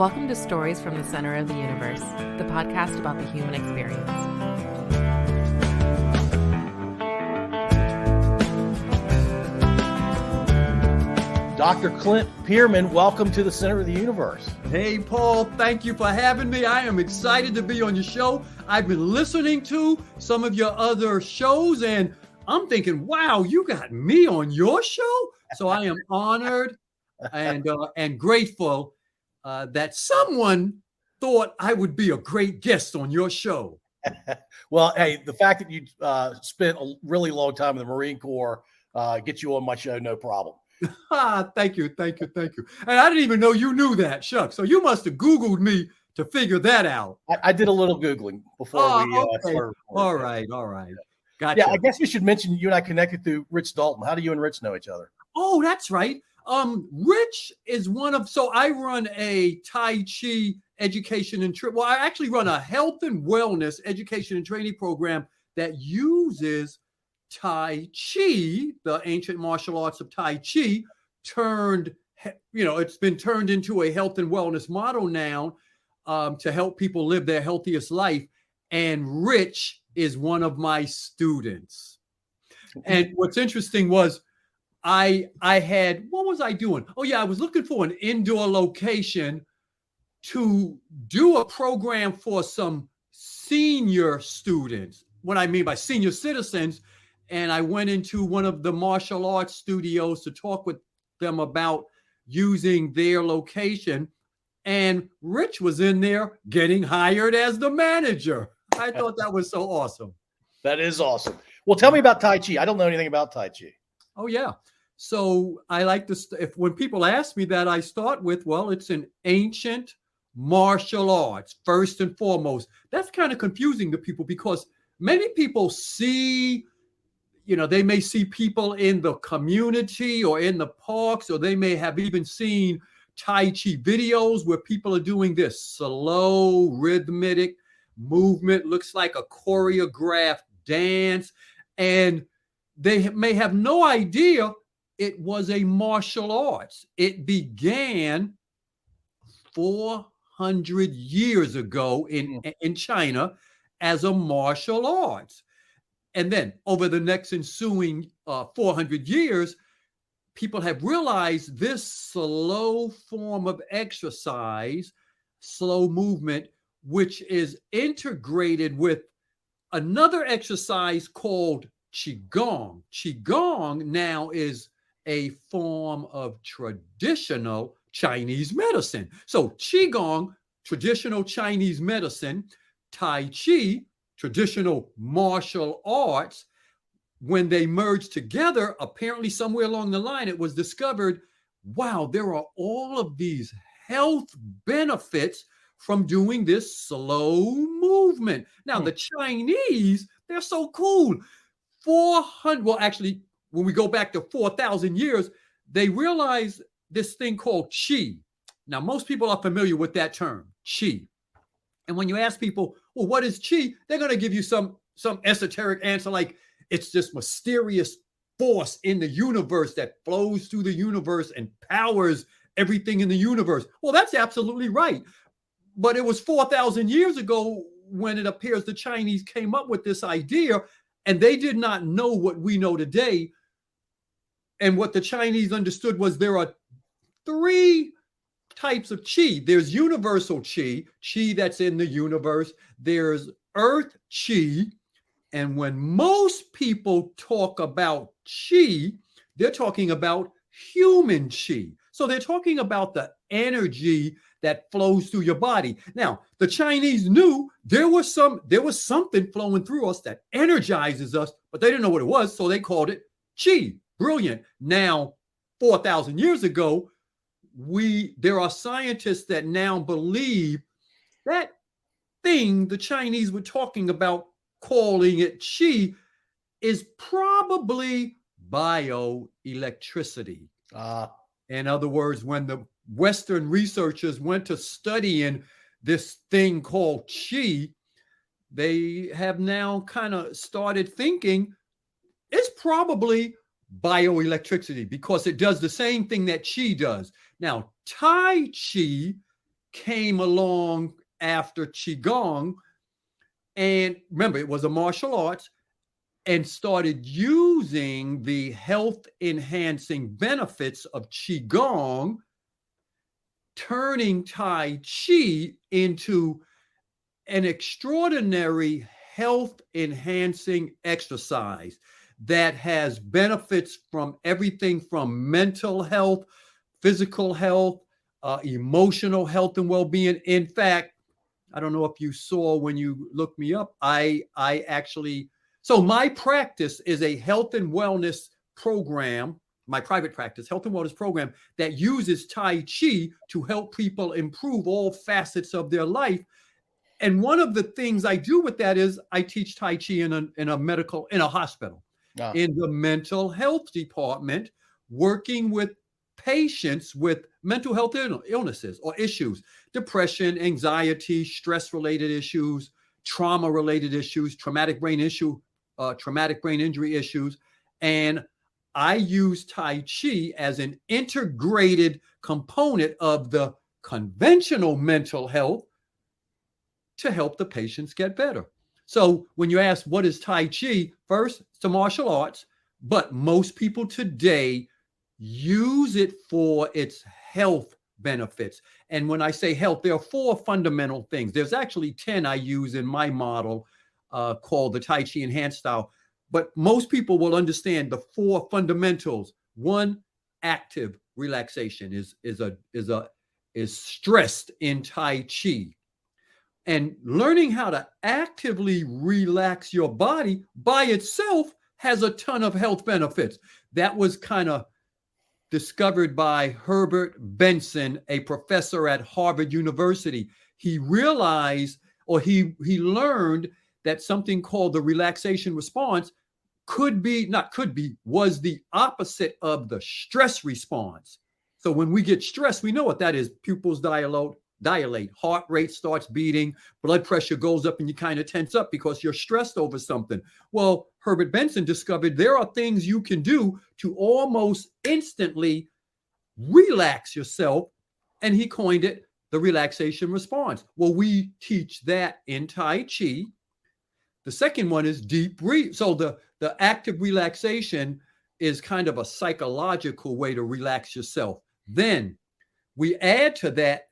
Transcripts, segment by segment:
Welcome to Stories from the Center of the Universe, the podcast about the human experience. Dr. Clint Pearman, welcome to the Center of the Universe. Hey, Paul, thank you for having me. I am excited to be on your show. I've been listening to some of your other shows, and I'm thinking, wow, you got me on your show? So I am honored and grateful that someone thought I would be a great guest on your show. Well, hey, the fact that you spent a really long time in the Marine Corps gets you on my show, no problem. Thank you. And I didn't even know you knew that, Shuck. So you must have Googled me to figure that out. I did a little Googling before we started. All right. Gotcha. Yeah, I guess we should mention you and I connected through Rich Dalton. How do you and Rich know each other? Oh, that's right. Rich is so I run a Tai Chi education and I actually run a health and wellness education and training program that uses Tai Chi, the ancient martial arts of Tai Chi, it's been turned into a health and wellness model now to help people live their healthiest life. And Rich is one of my students. And what's interesting was what was I doing? Oh yeah, I was looking for an indoor location to do a program for some senior students. What I mean by senior citizens. And I went into one of the martial arts studios to talk with them about using their location. And Rich was in there getting hired as the manager. I thought that was so awesome. That is awesome. Well, tell me about Tai Chi. I don't know anything about Tai Chi. Oh, yeah. So I like to, when people ask me that, I start with, well, it's an ancient martial arts, first and foremost. That's kind of confusing to people because many people see, they may see people in the community or in the parks, or they may have even seen Tai Chi videos where people are doing this slow, rhythmic movement, looks like a choreographed dance. And they may have no idea it was a martial arts. It began 400 years ago in China as a martial arts. And then over the next ensuing 400 years, people have realized this slow form of exercise, slow movement, which is integrated with another exercise called Qigong. Qigong now is a form of traditional Chinese medicine. So Qigong, traditional Chinese medicine, Tai Chi, traditional martial arts, when they merged together, apparently somewhere along the line, it was discovered, wow, there are all of these health benefits from doing this slow movement. Now, the Chinese, they're so cool. When we go back to 4,000 years, they realized this thing called Qi. Now, most people are familiar with that term, Qi. And when you ask people, well, what is Qi? They're going to give you some esoteric answer like it's this mysterious force in the universe that flows through the universe and powers everything in the universe. Well, that's absolutely right. But it was 4,000 years ago when it appears the Chinese came up with this idea, and they did not know what we know today. And what the Chinese understood was there are three types of Qi. There's universal Qi that's in the universe. There's earth Qi. And when most people talk about Qi, they're talking about human Qi. So they're talking about the energy that flows through your body. Now, the Chinese knew there was something flowing through us that energizes us, but they didn't know what it was. So they called it Qi. Brilliant. Now, 4,000 years ago, there are scientists that now believe that thing the Chinese were talking about, calling it Qi, is probably bioelectricity. In other words, when the Western researchers went to studying this thing called Qi, they have now kind of started thinking it's probably bioelectricity because it does the same thing that Qi does. Now, Tai Chi came along after Qigong. And remember, it was a martial arts, and started using the health enhancing benefits of Qigong, turning Tai Chi into an extraordinary health enhancing exercise that has benefits from everything from mental health, physical health, emotional health and well-being. In fact, I don't know if you saw when you looked me up, I actually, so my practice is a health and wellness program, my private practice, health and wellness program that uses Tai Chi to help people improve all facets of their life. And one of the things I do with that is I teach Tai Chi in a hospital, in the mental health department, working with patients with mental health illnesses or issues, depression, anxiety, stress-related issues, trauma-related issues, traumatic brain injury issues. And I use Tai Chi as an integrated component of the conventional mental health to help the patients get better. So when you ask what is Tai Chi, first, it's a martial arts, but most people today use it for its health benefits. And when I say health, there are 4 fundamental things. There's actually 10 I use in my model called the Tai Chi Enhanced Style. But most people will understand the 4 fundamentals. 1, active relaxation is stressed in Tai Chi. And learning how to actively relax your body by itself has a ton of health benefits. That was kind of discovered by Herbert Benson, a professor at Harvard University. He realized, or he learned that something called the relaxation response was the opposite of the stress response. So when we get stressed, we know what that is. Pupils dilate, heart rate starts beating, blood pressure goes up, and you kind of tense up because you're stressed over something. Well, Herbert Benson discovered there are things you can do to almost instantly relax yourself, and he coined it the relaxation response. Well, we teach that in Tai Chi. The second one is deep breathing. So the active relaxation is kind of a psychological way to relax yourself. Then we add to that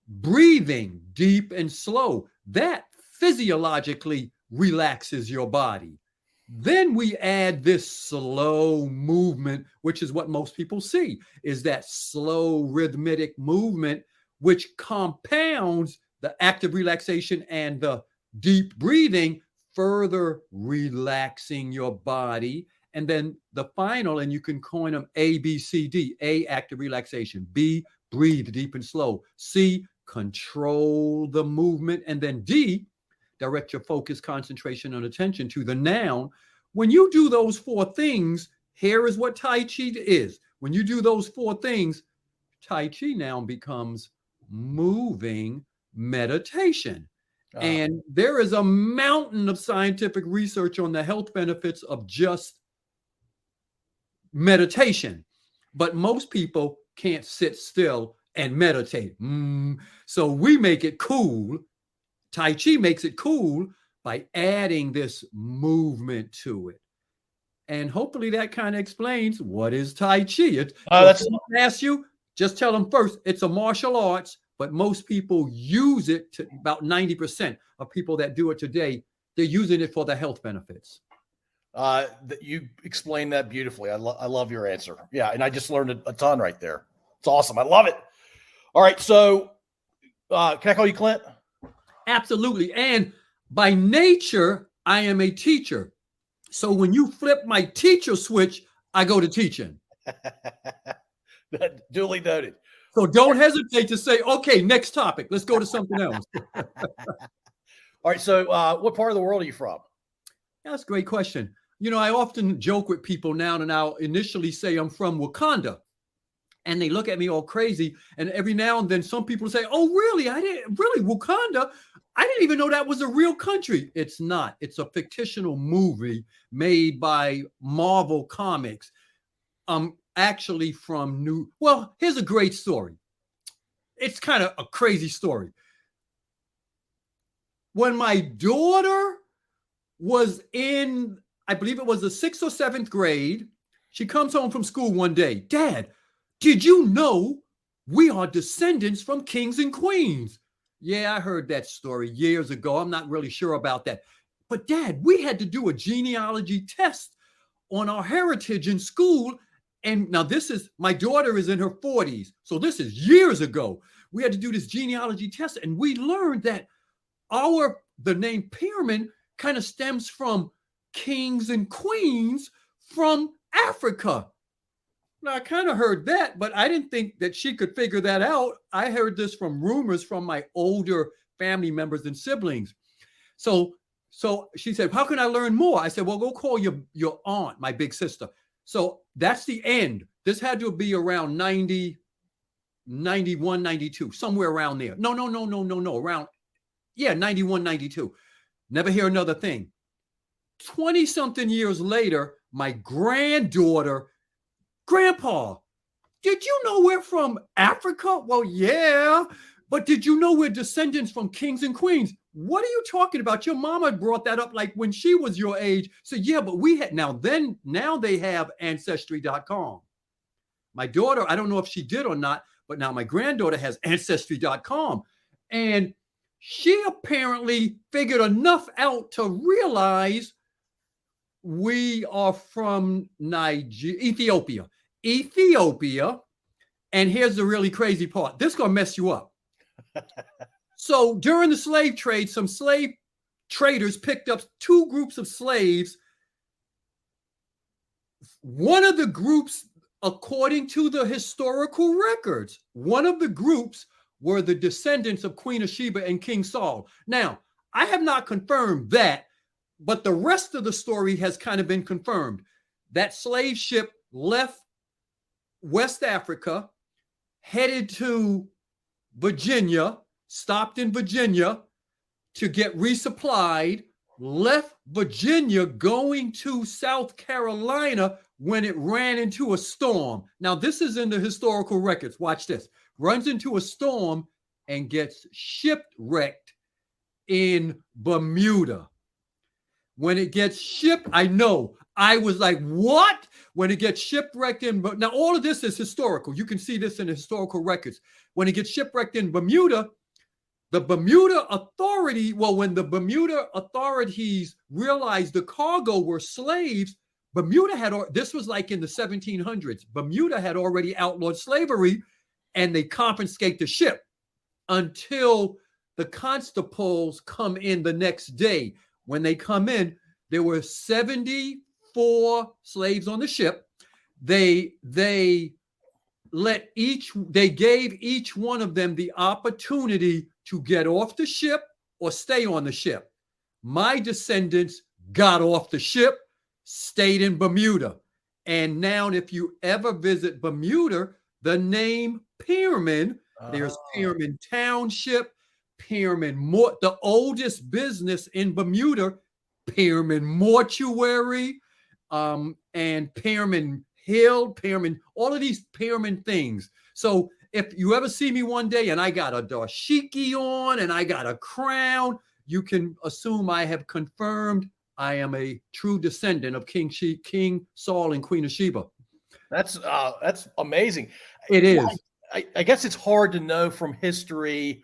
breathing deep and slow. That physiologically relaxes your body. Then we add this slow movement, which is what most people see, is that slow rhythmic movement, which compounds the active relaxation and the deep breathing, further relaxing your body. And then the final, and you can coin them A, B, C, D. A, active relaxation. B, breathe deep and slow. C, control the movement. And then D, direct your focus, concentration, and attention to the noun. When you do those 4 things, here is what Tai Chi is. When you do those 4 things, Tai Chi now becomes moving meditation. And there is a mountain of scientific research on the health benefits of just meditation. But most people can't sit still and meditate. So we make it cool. Tai Chi makes it cool by adding this movement to it. And hopefully that kind of explains what is Tai Chi. Ask you, just tell them first, it's a martial arts, but most people use it to about 90% of people that do it today, they're using it for the health benefits. You explained that beautifully. I love your answer. Yeah. And I just learned a ton right there. It's awesome. I love it. All right. So can I call you Clint? Absolutely. And by nature, I am a teacher. So when you flip my teacher switch, I go to teaching. Duly noted. So don't hesitate to say, okay, next topic. Let's go to something else. All right. So what part of the world are you from? That's a great question. You know, I often joke with people now, and I'll initially say I'm from Wakanda. And they look at me all crazy. And every now and then some people say, oh, really? Wakanda? I didn't even know that was a real country. It's not. It's a fictional movie made by Marvel Comics. Actually from here's a great story. it's kind of a crazy story. When my daughter was in, I believe it was the 6th or 7th grade, she comes home from school one day. Dad, did you know we are descendants from kings and queens? Yeah, I heard that story years ago. I'm not really sure about that. But Dad, we had to do a genealogy test on our heritage in school. And now my daughter is in her 40s. So this is years ago. We had to do this genealogy test, and we learned that the name Pearman kind of stems from kings and queens from Africa. Now, I kind of heard that, but I didn't think that she could figure that out. I heard this from rumors from my older family members and siblings. So she said, how can I learn more? I said, well, go call your aunt, my big sister. So that's the end. This had to be around 90, 91, 92, somewhere around there. No. Around, 91, 92. Never hear another thing. 20-something years later, my granddaughter, Grandpa, did you know we're from Africa? Well, yeah, but did you know we're descendants from kings and queens? What are you talking about? Your mama brought that up like when she was your age. So yeah, but now they have ancestry.com. My daughter, I don't know if she did or not, but now my granddaughter has ancestry.com. And she apparently figured enough out to realize we are from Ethiopia. And here's the really crazy part. This is going to mess you up. So during the slave trade, some slave traders picked up 2 groups of slaves. One of the groups, according to the historical records, one of the groups were the descendants of Queen of Sheba and King Saul. Now, I have not confirmed that, but the rest of the story has kind of been confirmed. That slave ship left West Africa, headed to Virginia, stopped in Virginia to get resupplied, left Virginia going to South Carolina when it ran into a storm. Now, this is in the historical records. Watch this. Runs into a storm and gets shipwrecked in Bermuda. When it gets shipped, I know. I was like, what? When it gets shipwrecked now all of this is historical. You can see this in the historical records. When it gets shipwrecked in Bermuda, the Bermuda Authority, when the Bermuda authorities realized the cargo were slaves, this was like in the 1700s. Bermuda had already outlawed slavery, and they confiscate the ship until the constables come in the next day. When they come in, there were 74 slaves on the ship. They gave each one of them the opportunity to get off the ship or stay on the ship. My descendants got off the ship, stayed in Bermuda. And now if you ever visit Bermuda, the name Pearman, there's Pearman Township, the oldest business in Bermuda, Pearman Mortuary, and Pearman Hill, all of these Pearman things. So if you ever see me one day and I got a dashiki on and I got a crown, you can assume I have confirmed I am a true descendant of King Saul and Queen of Sheba. That's amazing. It is. I guess it's hard to know from history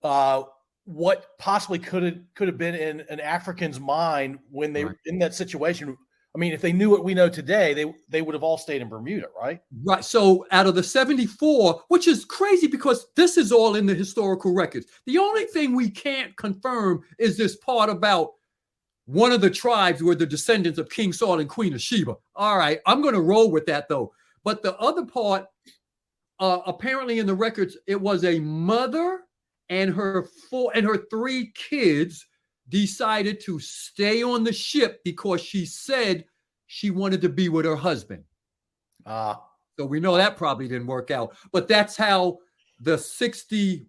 what possibly could have been in an African's mind when they were in that situation. I mean, if they knew what we know today, they would have all stayed in Bermuda, right? Right. So out of the 74, which is crazy because this is all in the historical records. The only thing we can't confirm is this part about one of the tribes were the descendants of King Saul and Queen of Sheba. All right. I'm going to roll with that, though. But the other part, apparently in the records, it was a mother and her 3 kids decided to stay on the ship because she said she wanted to be with her husband. So we know that probably didn't work out. But that's how the 70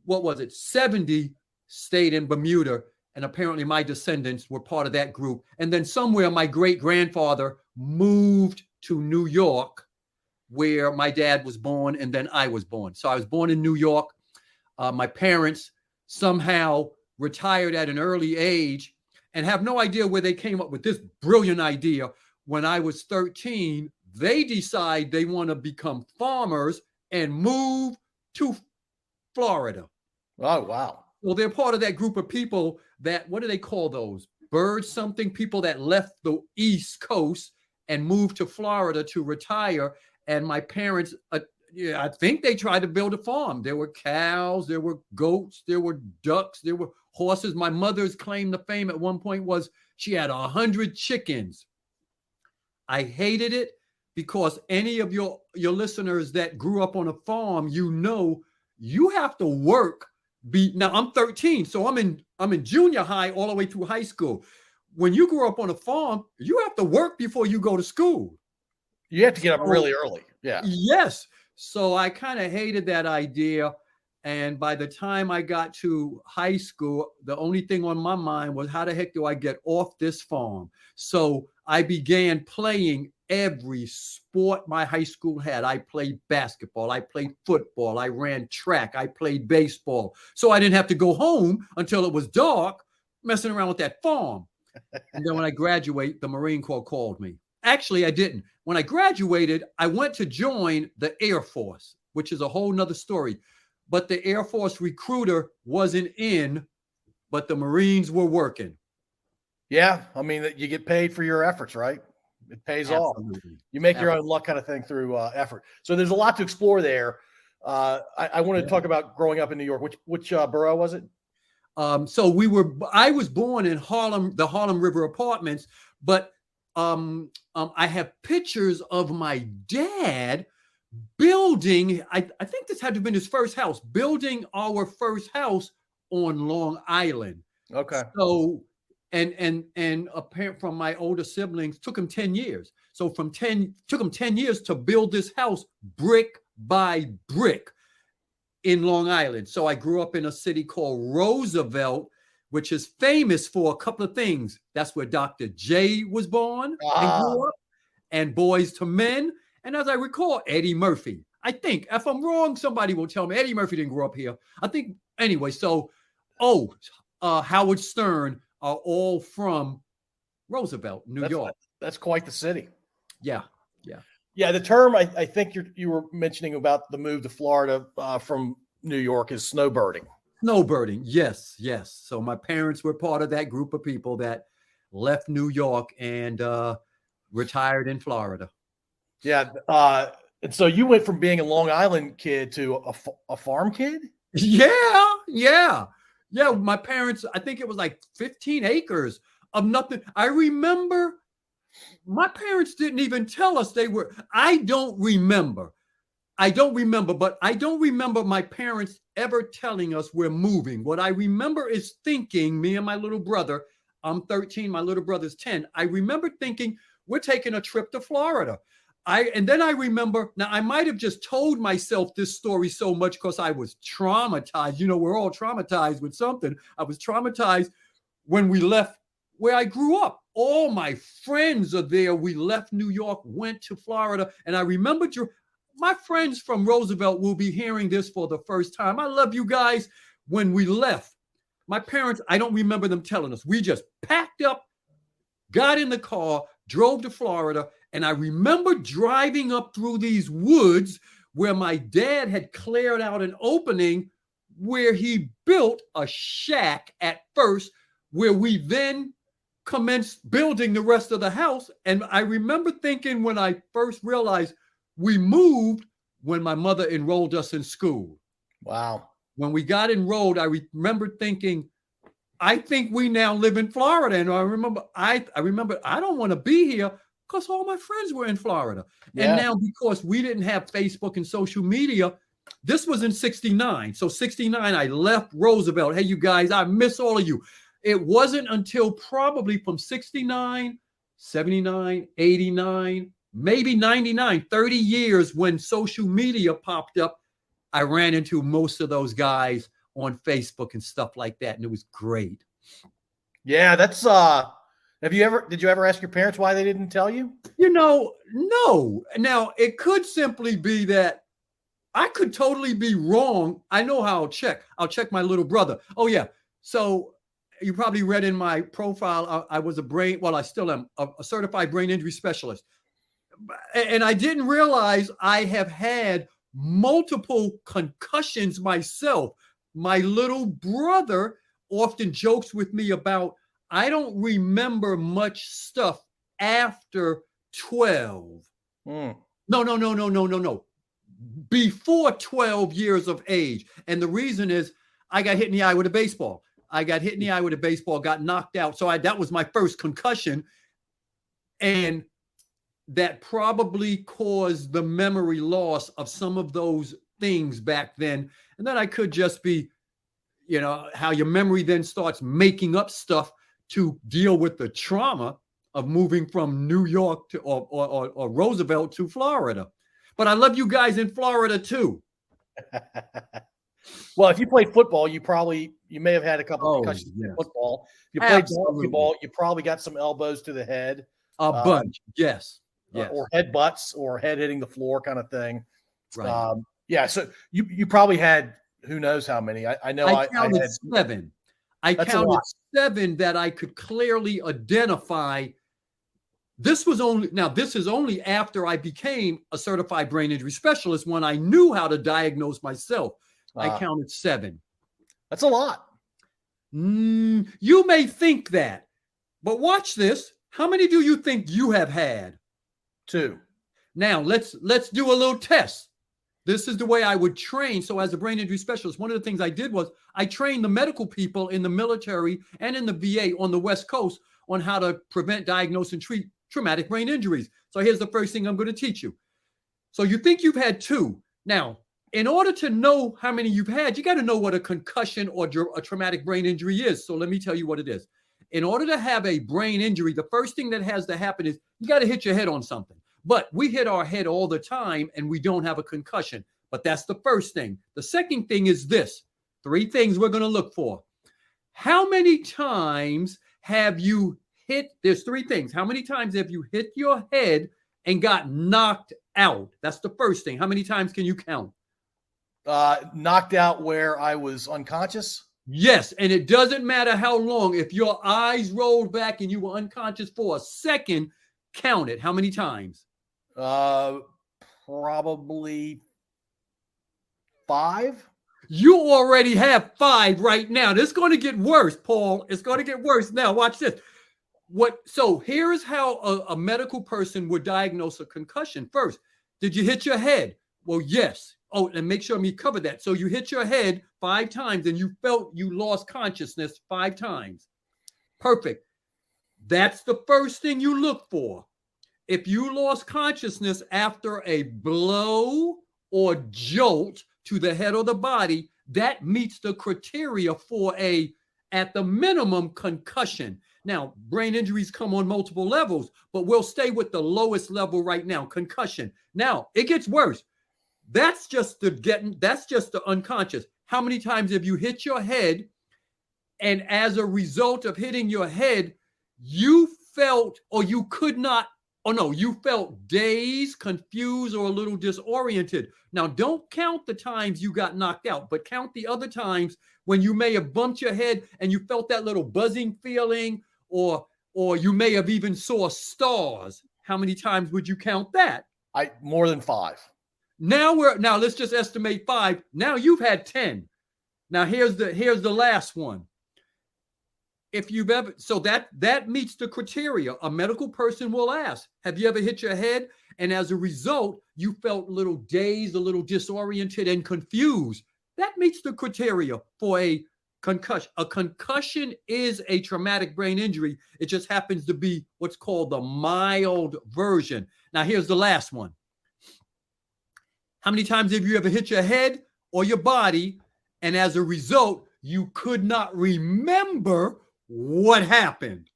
stayed in Bermuda. And apparently my descendants were part of that group. And then somewhere my great-grandfather moved to New York, where my dad was born and then I was born. So I was born in New York. My parents somehow retired at an early age and have no idea where they came up with this brilliant idea. When I was 13, they decide they want to become farmers and move to Florida. Oh, wow. Well, they're part of that group of people that, what do they call those? Birds something, people that left the East Coast and moved to Florida to retire. And my parents, I think they tried to build a farm. There were cows, there were goats, there were ducks, there were horses. My mother's claim to fame at one point was she had 100 chickens. I hated it because any of your listeners that grew up on a farm, you have to work. Now I'm 13, so I'm in junior high all the way through high school. When you grew up on a farm, you have to work before you go to school. You have to get up really early. Yeah. Yes. So I kind of hated that idea. And by the time I got to high school, the only thing on my mind was how the heck do I get off this farm? So I began playing every sport my high school had. I played basketball, I played football, I ran track, I played baseball. So I didn't have to go home until it was dark messing around with that farm. And then when I graduated, the Marine Corps called me. Actually, I didn't. When I graduated, I went to join the Air Force, which is a whole nother story. But the Air Force recruiter wasn't in, but the Marines were working. Yeah. I mean, you get paid for your efforts, right? It pays off. You make your own luck kind of thing through effort. So there's a lot to explore there. I wanted to talk about growing up in New York. Which borough was it? I was born in Harlem, the Harlem River Apartments, but I have pictures of my dad building. I think this had to have been his first house, building our first house on Long Island. Okay. So, and apparent from my older siblings, took him 10 years. So took him 10 years to build this house brick by brick in Long Island. So I grew up in a city called Roosevelt, which is famous for a couple of things. That's where Dr. J was born and grew up, and Boys to Men. And as I recall, Eddie Murphy. I think, if I'm wrong, somebody will tell me. Eddie Murphy didn't grow up here. I think, anyway, so, Howard Stern are all from Roosevelt, New York. That's quite the city. Yeah. Yeah, the term I think you were mentioning about the move to Florida from New York is snowbirding. Snowbirding, yes. So my parents were part of that group of people that left New York and retired in Florida. Yeah, and so you went from being a Long Island kid to a farm kid? Yeah. My parents, I think it was like 15 acres of nothing. I remember my parents didn't even tell us they were. I don't remember, but I don't remember my parents ever telling us we're moving. What I remember is thinking, me and my little brother, I'm 13, my little brother's 10. I remember thinking we're taking a trip to Florida. And then I remember, now I might have just told myself this story so much because I was traumatized. We're all traumatized with something. I was traumatized when we left where I grew up. All my friends are there. We left New York, went to Florida. And I remember my friends from Roosevelt will be hearing this for the first time. I love you guys. When we left, my parents, I don't remember them telling us. We just packed up, got in the car, drove to Florida. And I remember driving up through these woods where my dad had cleared out an opening where he built a shack at first, where we then commenced building the rest of the house. And I remember thinking when I first realized we moved when my mother enrolled us in school. Wow. When we got enrolled, I remember thinking, I think we now live in Florida. And I remember I don't want to be here because all my friends were in Florida. Yeah. And now because we didn't have Facebook and social media, this was in 69. So 69, I left Roosevelt. Hey, you guys, I miss all of you. It wasn't until probably from 69, 79, 89, maybe 99, 30 years when social media popped up, I ran into most of those guys on Facebook and stuff like that. And it was great. Yeah, that's, did you ever ask your parents why they didn't tell you? No. Now, it could simply be that I could totally be wrong. I know how I'll check. I'll check my little brother. Oh, yeah. So you probably read in my profile, I was I still am a certified brain injury specialist. And I didn't realize I have had multiple concussions myself. My little brother often jokes with me about, I don't remember much stuff after 12. No. Before 12 years of age. And the reason is I got hit in the eye with a baseball. Got knocked out. So that was my first concussion. And that probably caused the memory loss of some of those things back then. And then I could just be, how your memory then starts making up stuff to deal with the trauma of moving from New York to or Roosevelt to Florida. But I love you guys in Florida too. Well, if you played football, you may have had a couple of concussions in football. If you played basketball, you probably got some elbows to the head. A bunch, yes. Or head butts or head hitting the floor kind of thing. Right. So you probably had who knows how many. I know I counted had 7. I counted 7 that I could clearly identify. This is only after I became a certified brain injury specialist, when I knew how to diagnose myself. I counted 7. That's a lot. You may think that, but watch this. How many do you think you have had? 2. Now let's do a little test. This is the way I would train. So as a brain injury specialist, one of the things I did was I trained the medical people in the military and in the VA on the West Coast on how to prevent, diagnose, and treat traumatic brain injuries. So here's the first thing I'm going to teach you. So you think you've had 2. Now, in order to know how many you've had, you got to know what a concussion or a traumatic brain injury is. So let me tell you what it is. In order to have a brain injury, the first thing that has to happen is you got to hit your head on something. But we hit our head all the time and we don't have a concussion. But that's the first thing. The second thing is this. 3 things we're going to look for. How many times have you hit? There's 3 things. How many times have you hit your head and got knocked out? That's the first thing. How many times can you count? Knocked out where I was unconscious? Yes, and it doesn't matter how long. If your eyes rolled back and you were unconscious for a second, count it. How many times? Probably 5. You already have 5 right now. This is going to get worse, Paul. It's going to get worse. Now, watch this. So here's how a medical person would diagnose a concussion. First, did you hit your head? Well, yes. Oh, and make sure we cover that. So you hit your head 5 times and you felt you lost consciousness 5 times. Perfect. That's the first thing you look for. If you lost consciousness after a blow or jolt to the head or the body, that meets the criteria for at the minimum, concussion. Now, brain injuries come on multiple levels, but we'll stay with the lowest level right now, concussion. Now, it gets worse. That's just the unconscious. How many times have you hit your head, and as a result of hitting your head, you felt you felt dazed, confused, or a little disoriented? Now, don't count the times you got knocked out, but count the other times when you may have bumped your head and you felt that little buzzing feeling, or you may have even saw stars. How many times would you count that? More than 5. Now let's just estimate 5. Now you've had 10. Now here's the last one. If you've ever, so that meets the criteria. A medical person will ask, have you ever hit your head? And as a result, you felt a little dazed, a little disoriented, and confused. That meets the criteria for a concussion. A concussion is a traumatic brain injury. It just happens to be what's called the mild version. Now here's the last one. How many times have you ever hit your head or your body, and as a result, you could not remember what happened?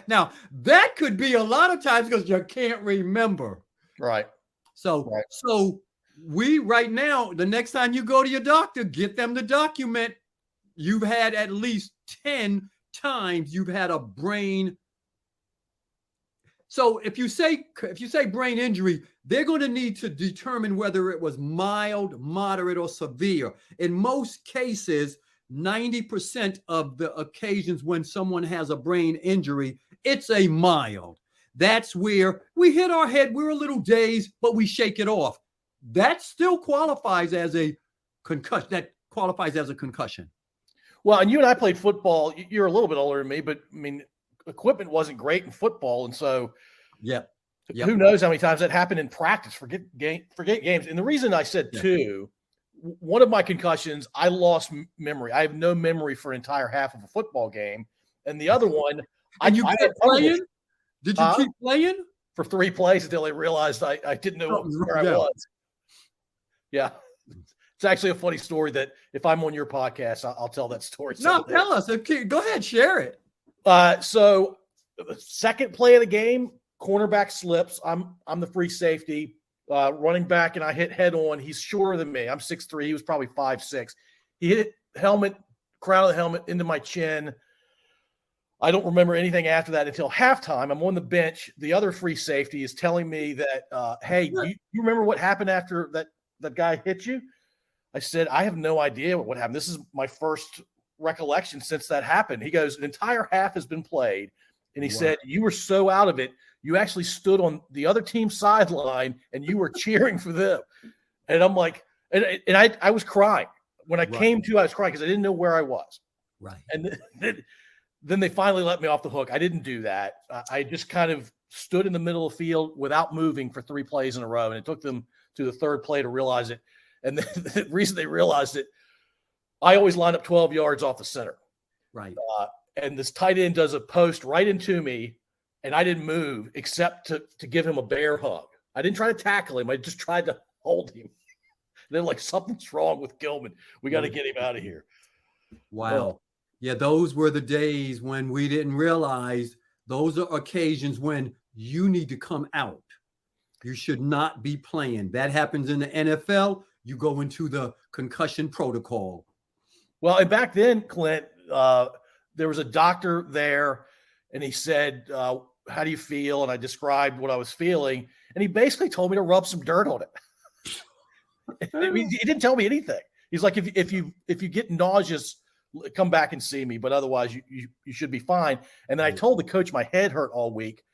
Now, that could be a lot of times because you can't remember. Right. So we right now, the next time you go to your doctor, get them to document you've had at least 10 times you've had a brain. So if you say brain injury, they're going to need to determine whether it was mild, moderate, or severe. In most cases, 90% of the occasions when someone has a brain injury, it's a mild. That's where we hit our head, we're a little dazed, but we shake it off. That still qualifies as a concussion. That qualifies as a concussion. Well, and you and I played football. You're a little bit older than me, but I mean, equipment wasn't great in football, and so who knows how many times that happened in practice. Forget games. And the reason I said two, one of my concussions, I lost memory. I have no memory for an entire half of a football game, and the other one, Did you keep playing for 3 plays until I realized I didn't know where I was? Yeah. It's actually a funny story that if I'm on your podcast, I'll tell that story. No, tell us. Go ahead, share it. So the second play of the game, cornerback slips. I'm the free safety, running back, and I hit head on. He's shorter than me. I'm 6'3". He was probably 5'6". He hit helmet, crown of the helmet into my chin. I don't remember anything after that until halftime. I'm on the bench. The other free safety is telling me that, hey, you remember what happened after that guy hit you? I said, I have no idea what happened. This is my first recollection since that happened. He goes, an entire half has been played. And he said, you were so out of it, you actually stood on the other team's sideline and you were cheering for them. And I'm like, and I was crying. When I came to, I was crying because I didn't know where I was. Right. And then they finally let me off the hook. I didn't do that. I just kind of stood in the middle of the field without moving for 3 plays in a row. And it took them to the third play to realize it. And the reason they realized it, I always line up 12 yards off the center. Right. And this tight end does a post right into me, and I didn't move except to give him a bear hug. I didn't try to tackle him. I just tried to hold him. They're like, something's wrong with Gilman. We got to get him out of here. Wow. Yeah, those were the days when we didn't realize those are occasions when you need to come out. You should not be playing. That happens in the NFL. You go into the concussion protocol. Well, and back then, Clint, there was a doctor there, and he said, how do you feel? And I described what I was feeling, and he basically told me to rub some dirt on it. I mean, he didn't tell me anything. He's like, if you get nauseous, come back and see me, but otherwise you should be fine. And then I told the coach my head hurt all week,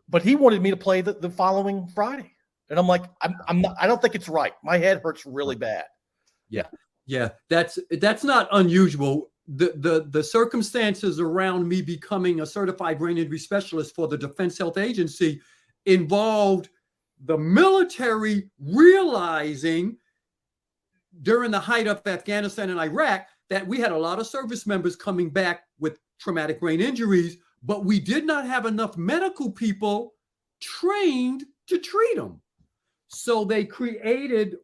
but he wanted me to play the following Friday. And I'm like, I'm not, I don't think it's right. My head hurts really bad. Yeah. That's not unusual. The circumstances around me becoming a certified brain injury specialist for the Defense Health Agency involved the military realizing during the height of Afghanistan and Iraq that we had a lot of service members coming back with traumatic brain injuries, but we did not have enough medical people trained to treat them. So they created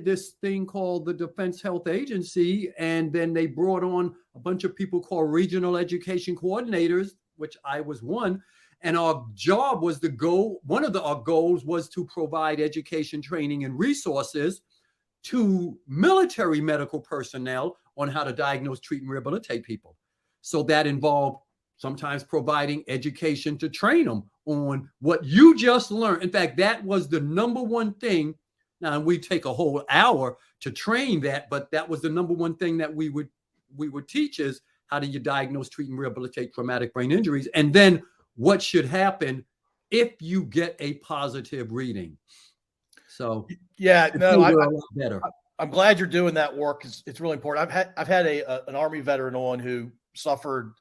this thing called the Defense Health Agency, and then they brought on a bunch of people called regional education coordinators, which I was one. And our job was one of our goals was to provide education, training, and resources to military medical personnel on how to diagnose, treat, and rehabilitate people. So that involved sometimes providing education to train them on what you just learned. In fact, that was the number one thing. Now, we take a whole hour to train that, but that was the number one thing that we would teach is how do you diagnose, treat, and rehabilitate traumatic brain injuries? And then what should happen if you get a positive reading? So I'm glad you're doing that work because it's really important. I've had an Army veteran on who suffers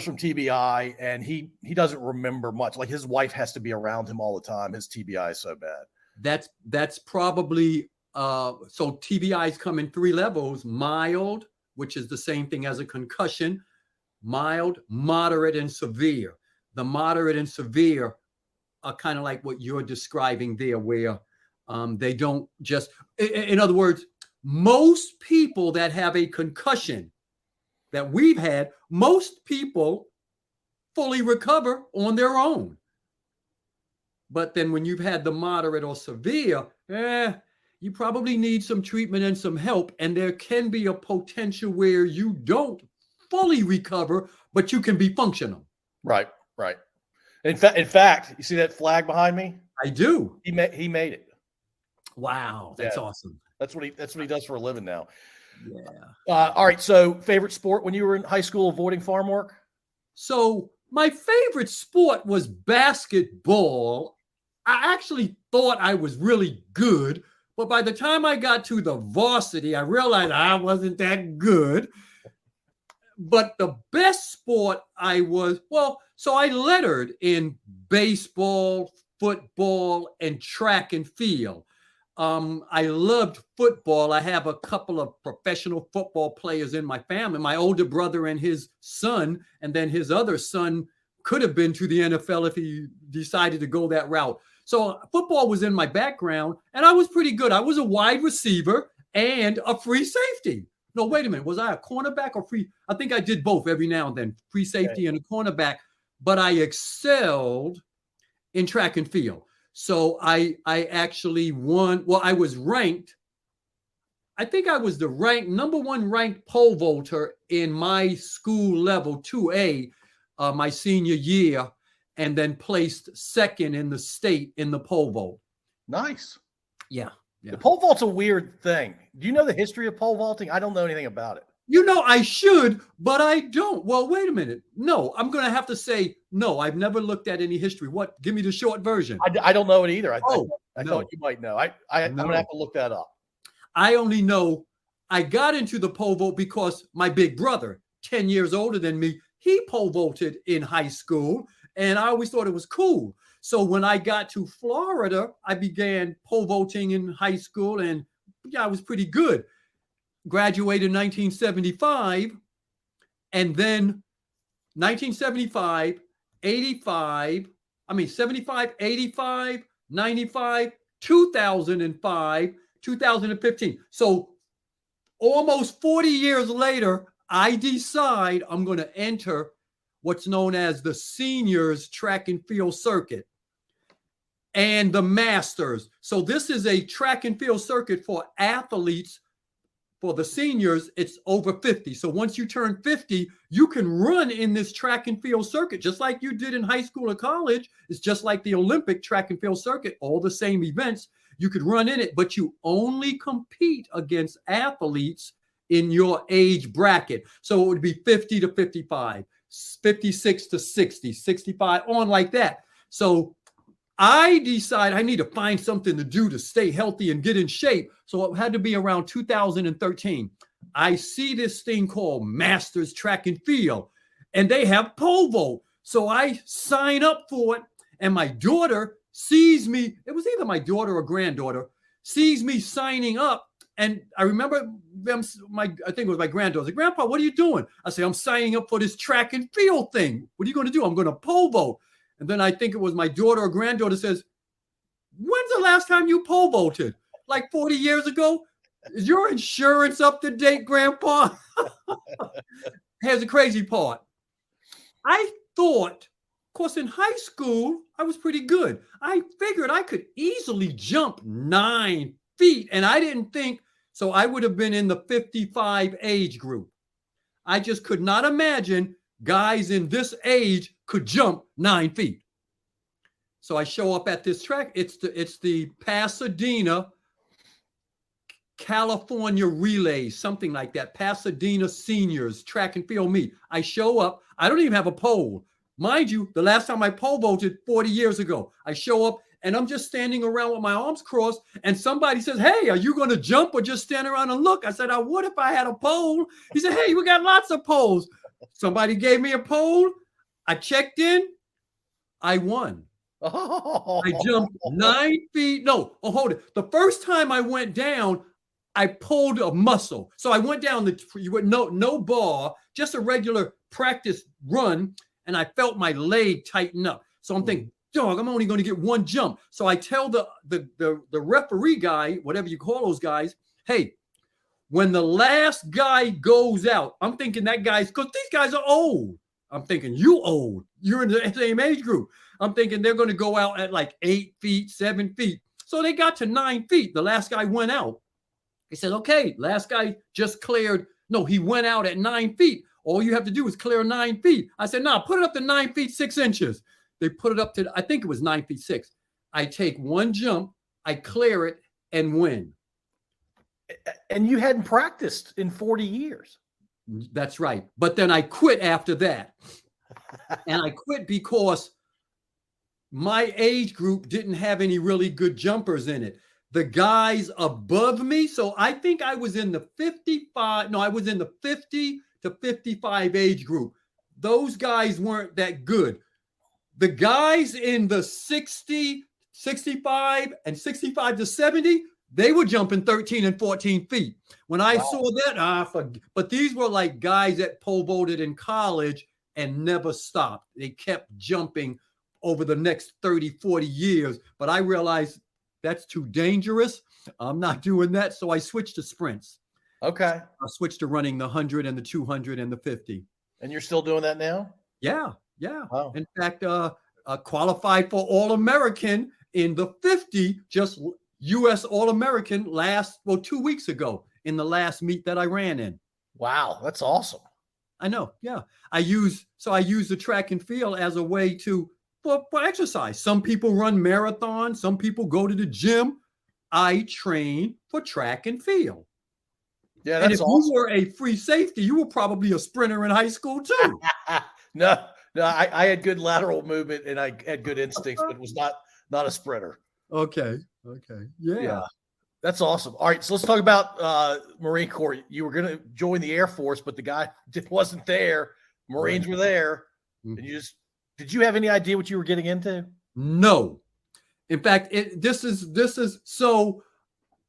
from TBI, and he doesn't remember much. Like his wife has to be around him all the time. His TBI is so bad. That's probably so TBIs come in 3 levels: mild, which is the same thing as a concussion, mild, moderate, and severe. The moderate and severe are kind of like what you're describing there, where they don't just, in other words, most people that have a concussion that we've had, most people fully recover on their own. But then when you've had the moderate or severe, you probably need some treatment and some help. And there can be a potential where you don't fully recover, but you can be functional. Right. In fact, you see that flag behind me? I do. He made it. Wow, that's awesome. That's what he does for a living now. Yeah. All right. So, favorite sport when you were in high school, avoiding farm work? So my favorite sport was basketball. I actually thought I was really good, but by the time I got to the varsity, I realized I wasn't that good. But the best sport so I lettered in baseball, football, and track and field. I loved football. I have a couple of professional football players in my family, my older brother and his son, and then his other son could have been to the NFL if he decided to go that route. So football was in my background, and I was pretty good. I was a wide receiver and a free safety. No, wait a minute. Was I a cornerback or free? I think I did both every now and then, free safety and a cornerback, but I excelled in track and field. So I actually won. Well, I was ranked. I think I was the number one ranked pole vaulter in my school level 2A my senior year, and then placed second in the state in the pole vault. Nice. Yeah. The pole vault's a weird thing. Do you know the history of pole vaulting? I don't know anything about it. I should, but I don't. Well, wait a minute. No, I'm going to have to say no. I've never looked at any history. What? Give me the short version. I don't know it either. I no. thought you might know. I'm going to have to look that up. I only know I got into the pole vault because my big brother, 10 years older than me, he pole vaulted in high school, and I always thought it was cool. So when I got to Florida, I began pole vaulting in high school, and I was pretty good. Graduated in 1975, and then 1975, 75, 85, 95, 2005, 2015. So almost 40 years later, I decide I'm going to enter what's known as the seniors track and field circuit and the masters. So this is a track and field circuit for athletes. For the seniors, it's over 50. So once you turn 50, you can run in this track and field circuit, just like you did in high school or college. It's just like the Olympic track and field circuit, all the same events. You could run in it, but you only compete against athletes in your age bracket. So it would be 50 to 55, 56 to 60, 65, on like that. So I decide I need to find something to do to stay healthy and get in shape. So it had to be around 2013. I see this thing called Masters Track and Field, and they have pole vault. So I sign up for it, and my daughter sees me. It was either my daughter or granddaughter sees me signing up. And I remember them, I think it was my granddaughter. Said, Grandpa, what are you doing? I say, I'm signing up for this track and field thing. What are you going to do? I'm going to pole vault. And then I think it was my daughter or granddaughter says, when's the last time you pole vaulted? Like 40 years ago? Is your insurance up to date, Grandpa? Here's the crazy part. I thought, of course, in high school, I was pretty good. I figured I could easily jump 9 feet, and I didn't think, so I would have been in the 55 age group. I just could not imagine guys in this age could jump 9 feet. So I show up at this track. It's the Pasadena, California Relay, something like that. Pasadena Seniors Track and Field Meet. I show up. I don't even have a pole. Mind you, the last time I pole vaulted 40 years ago. I show up and I'm just standing around with my arms crossed, and somebody says, hey, are you going to jump or just stand around and look? I said, I would if I had a pole. He said, hey, we got lots of poles. Somebody gave me a pole. I checked in. I won. I jumped 9 feet. No, hold it. The first time I went down, I pulled a muscle. So I went down with no bar, just a regular practice run, and I felt my leg tighten up. So I'm thinking, dog, I'm only going to get one jump. So I tell the referee guy, whatever you call those guys, hey, when the last guy goes out, I'm thinking that guy's, because these guys are old. I'm thinking, you old. You're in the same age group. I'm thinking they're going to go out at like 8 feet, 7 feet. So they got to 9 feet. The last guy went out. He said, okay, last guy just cleared. No, he went out at 9 feet. All you have to do is clear 9 feet. I said, nah, put it up to 9 feet, 6 inches. They put it up to, I think it was 9 feet 6. I take one jump, I clear it, and win. And you hadn't practiced in 40 years. That's right. But then I quit after that. And I quit because my age group didn't have any really good jumpers in it. The guys above me, so I think I was in the 50 to 55 age group. Those guys weren't that good. The guys in the 60, 65, and 65 to 70, they were jumping 13 and 14 feet. When I saw that, but these were like guys that pole vaulted in college and never stopped. They kept jumping over the next 30, 40 years. But I realized that's too dangerous. I'm not doing that. So I switched to sprints. Okay. I switched to running the 100 and the 200 and the 50. And you're still doing that now? Yeah. Yeah. Wow. In fact, qualified for All-American in the 50, just U.S. All-American 2 weeks ago in the last meet that I ran in. Wow. That's awesome. I know. Yeah. I use the track and field as a way for exercise. Some people run marathons. Some people go to the gym. I train for track and field. Yeah, that's and if awesome. You were a free safety, you were probably a sprinter in high school too. No, I had good lateral movement and I had good instincts, but was not a sprinter. Okay. Yeah. That's awesome. All right, so let's talk about Marine Corps. You were going to join the Air Force, but the guy wasn't there. Marines were there. And did you have any idea what you were getting into? No. In fact, this is so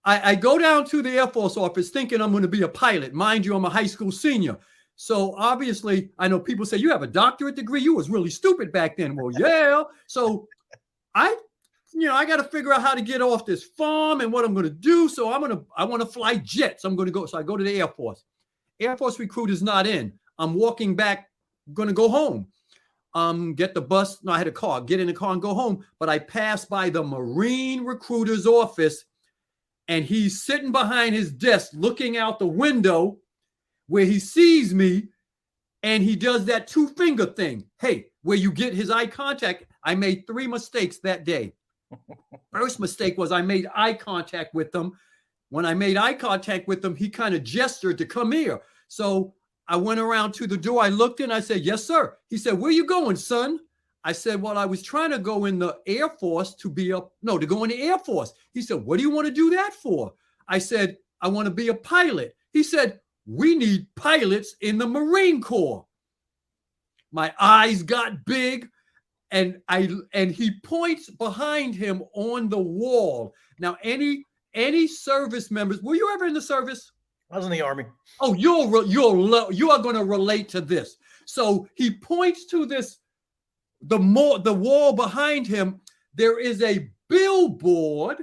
I go down to the Air Force office thinking I'm going to be a pilot. Mind you, I'm a high school senior. So obviously, I know people say you have a doctorate degree. You was really stupid back then. Well, yeah. So I got to figure out how to get off this farm and what I'm going to do. So I want to fly jets. I'm going to go. So I go to the Air Force. Air Force recruit is not in. I'm walking back, going to go home. Get the bus. No, I had a car. Get in the car and go home. But I passed by the Marine recruiter's office, and he's sitting behind his desk looking out the window where he sees me, and he does that 2-finger thing. Hey, where you get his eye contact. I made 3 mistakes that day. First mistake was I made eye contact with him. When I made eye contact with him, he kind of gestured to come here. So I went around to the door. I looked in. I said, yes, sir. He said, where you going, son? I said, well, I was trying to go in the Air Force to go in the Air Force. He said, what do you want to do that for? I said, I want to be a pilot. He said, we need pilots in the Marine Corps. My eyes got big, and he points behind him on the wall. Now, any service members, were you ever in the service? I was in the Army. Oh, you are going to relate to this. So he points to the wall behind him. There is a billboard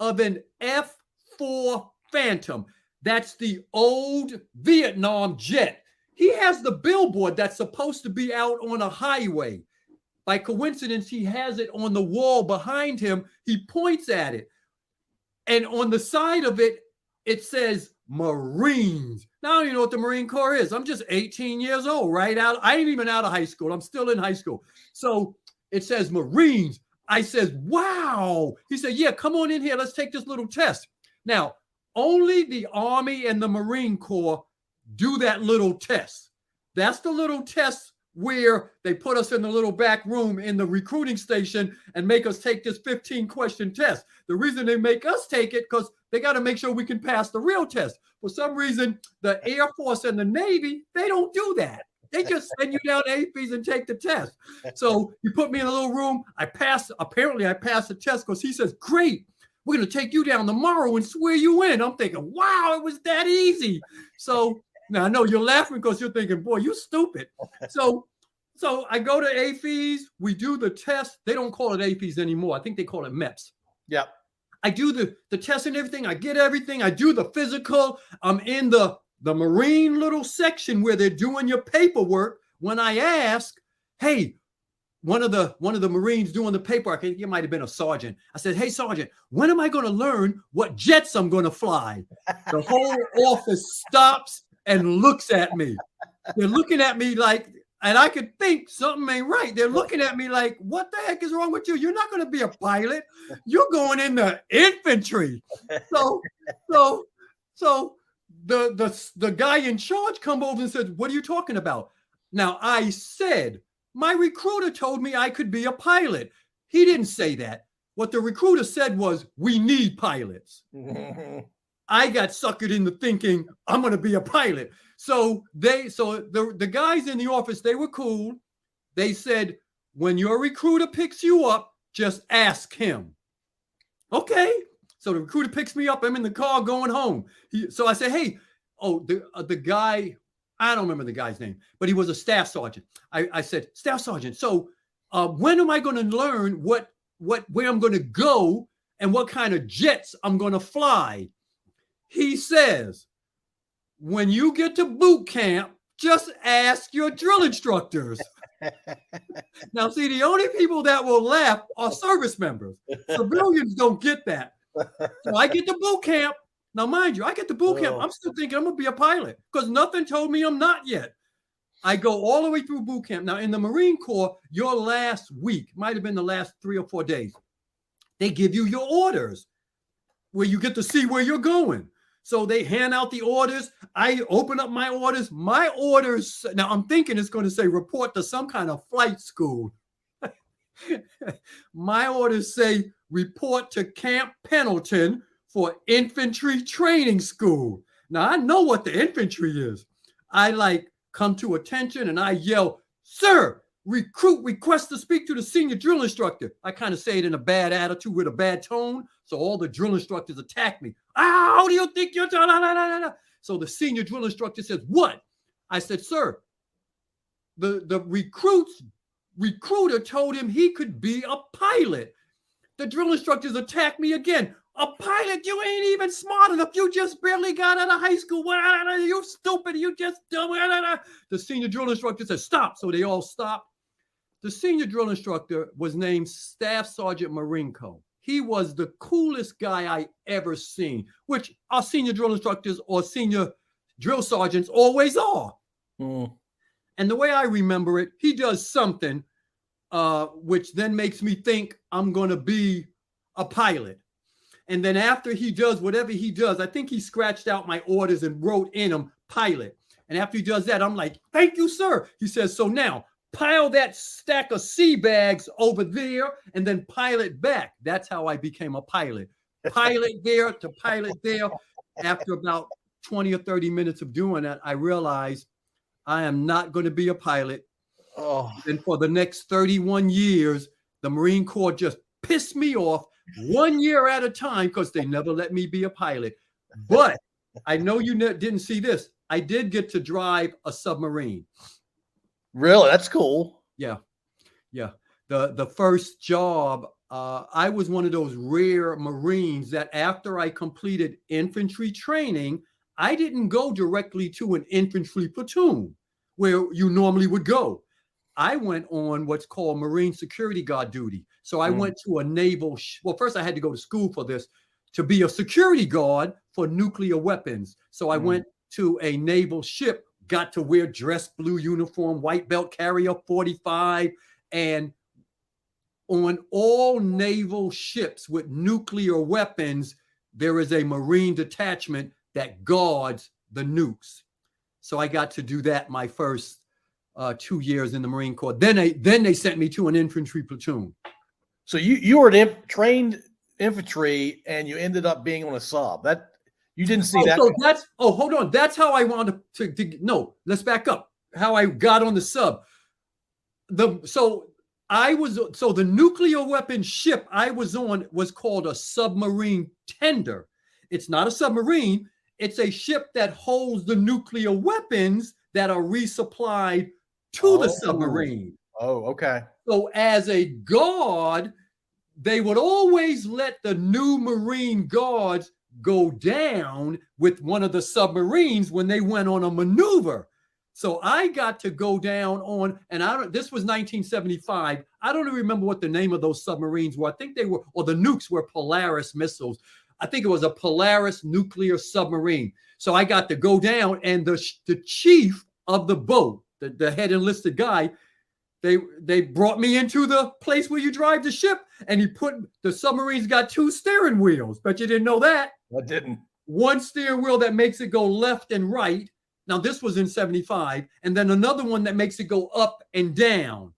of an F-4 Phantom. That's the old Vietnam jet. He has the billboard that's supposed to be out on a highway. By coincidence, he has it on the wall behind him. He points at it. And on the side of it, it says Marines. Now, I don't even know what the Marine Corps is. I'm just 18 years old, right out. I ain't even out of high school. I'm still in high school. So it says Marines. I says, wow. He said, yeah, come on in here. Let's take this little test. Now, only the Army and the Marine Corps do that little test. That's the little test where they put us in the little back room in the recruiting station and make us take this 15-question test. The reason they make us take it because they got to make sure we can pass the real test. For some reason, the Air Force and the Navy, they don't do that. They just send you down to APs and take the test. So you put me in a little room. Apparently I passed the test because he says, great, we're going to take you down tomorrow and swear you in. I'm thinking, wow, it was that easy. So now I know you're laughing because you're thinking, boy, you stupid. So I go to AFES. We do the test. They don't call it AFES anymore. I think they call it MEPS. Yep. I do the test and everything. I get everything. I do the physical. I'm in the Marine little section where they're doing your paperwork. When I ask, hey, one of the Marines doing the paperwork, I think it might have been a sergeant. I said, hey, sergeant, when am I going to learn what jets I'm going to fly? The whole office stops and looks at me. They're looking at me like And I could think something ain't right. They're looking at me like, what the heck is wrong with you? You're not going to be a pilot. You're going in the infantry. So the guy in charge come over and said, what are you talking about? Now, I said, my recruiter told me I could be a pilot. He didn't say that. What the recruiter said was, we need pilots. I got suckered into thinking I'm going to be a pilot. So the guys in the office, they were cool. They said, when your recruiter picks you up, just ask him. Okay. So the recruiter picks me up. I'm in the car going home. So I said, hey, the guy, I don't remember the guy's name, but he was a staff sergeant. I said, staff sergeant, so when am I going to learn where I'm going to go and what kind of jets I'm going to fly? He says, when you get to boot camp, just ask your drill instructors. Now, see, the only people that will laugh are service members. Civilians don't get that. So I get to boot camp. Now, mind you, I get to boot camp. I'm still thinking I'm going to be a pilot because nothing told me I'm not yet. I go all the way through boot camp. Now, in the Marine Corps, your last week, might have been the last 3 or 4 days, they give you your orders where you get to see where you're going. So they hand out the orders. I open up my orders. My orders, now I'm thinking it's going to say report to some kind of flight school. My orders say report to Camp Pendleton for infantry training school. Now I know what the infantry is. I come to attention and I yell, sir, recruit request to speak to the senior drill instructor. I kind of say it in a bad attitude with a bad tone. So all the drill instructors attack me. How do you think you're doing? So the senior drill instructor says, what? I said, sir, the recruiter told him he could be a pilot. The drill instructors attack me again. A pilot? You ain't even smart enough. You just barely got out of high school. You stupid. You just dumb. The senior drill instructor said, stop. So they all stopped. The senior drill instructor was named Staff Sergeant Marinko. He was the coolest guy I ever seen, which our senior drill instructors or senior drill sergeants always are. And the way I remember it, he does something which then makes me think I'm going to be a pilot. And then after he does whatever he does, I think he scratched out my orders and wrote in them pilot. And after he does that, I'm like, thank you, sir. He says, so now pile that stack of sea bags over there and then pilot back. That's how I became a pilot. Pilot there to pilot there. After about 20 or 30 minutes of doing that, I realized I am not going to be a pilot. And for the next 31 years, the Marine Corps just pissed me off 1 year at a time because they never let me be a pilot. But I know you didn't see this. I did get to drive a submarine. Really? That's cool. Yeah. The first job, I was one of those rare Marines that after I completed infantry training, I didn't go directly to an infantry platoon where you normally would go. I went on what's called Marine Security Guard duty. So I went to a naval, first I had to go to school for this, to be a security guard for nuclear weapons. So I went to a naval ship, got to wear dress blue uniform, white belt carrier 45. And on all naval ships with nuclear weapons, there is a Marine detachment that guards the nukes. So I got to do that my first 2 years in the Marine Corps. Then they sent me to an infantry platoon. So you were trained infantry and you ended up being on a sub. That you didn't see that. So hold on. That's how I wanted to no, let's back up. How I got on the sub. The nuclear weapon ship I was on was called a submarine tender. It's not a submarine. It's a ship that holds the nuclear weapons that are resupplied to the submarine. Oh, okay. So as a guard, they would always let the new Marine guards go down with one of the submarines when they went on a maneuver. So I got to go down on, and this was 1975. I don't even remember what the name of those submarines were. I think they were, or the nukes were Polaris missiles. I think it was a Polaris nuclear submarine. So I got to go down, and the chief of the boat, the head enlisted guy, they brought me into the place where you drive the ship, and he put the submarine's got 2 steering wheels. Bet you didn't know that. I didn't. One steering wheel that makes it go left and right. Now this was in 75, and then another one that makes it go up and down.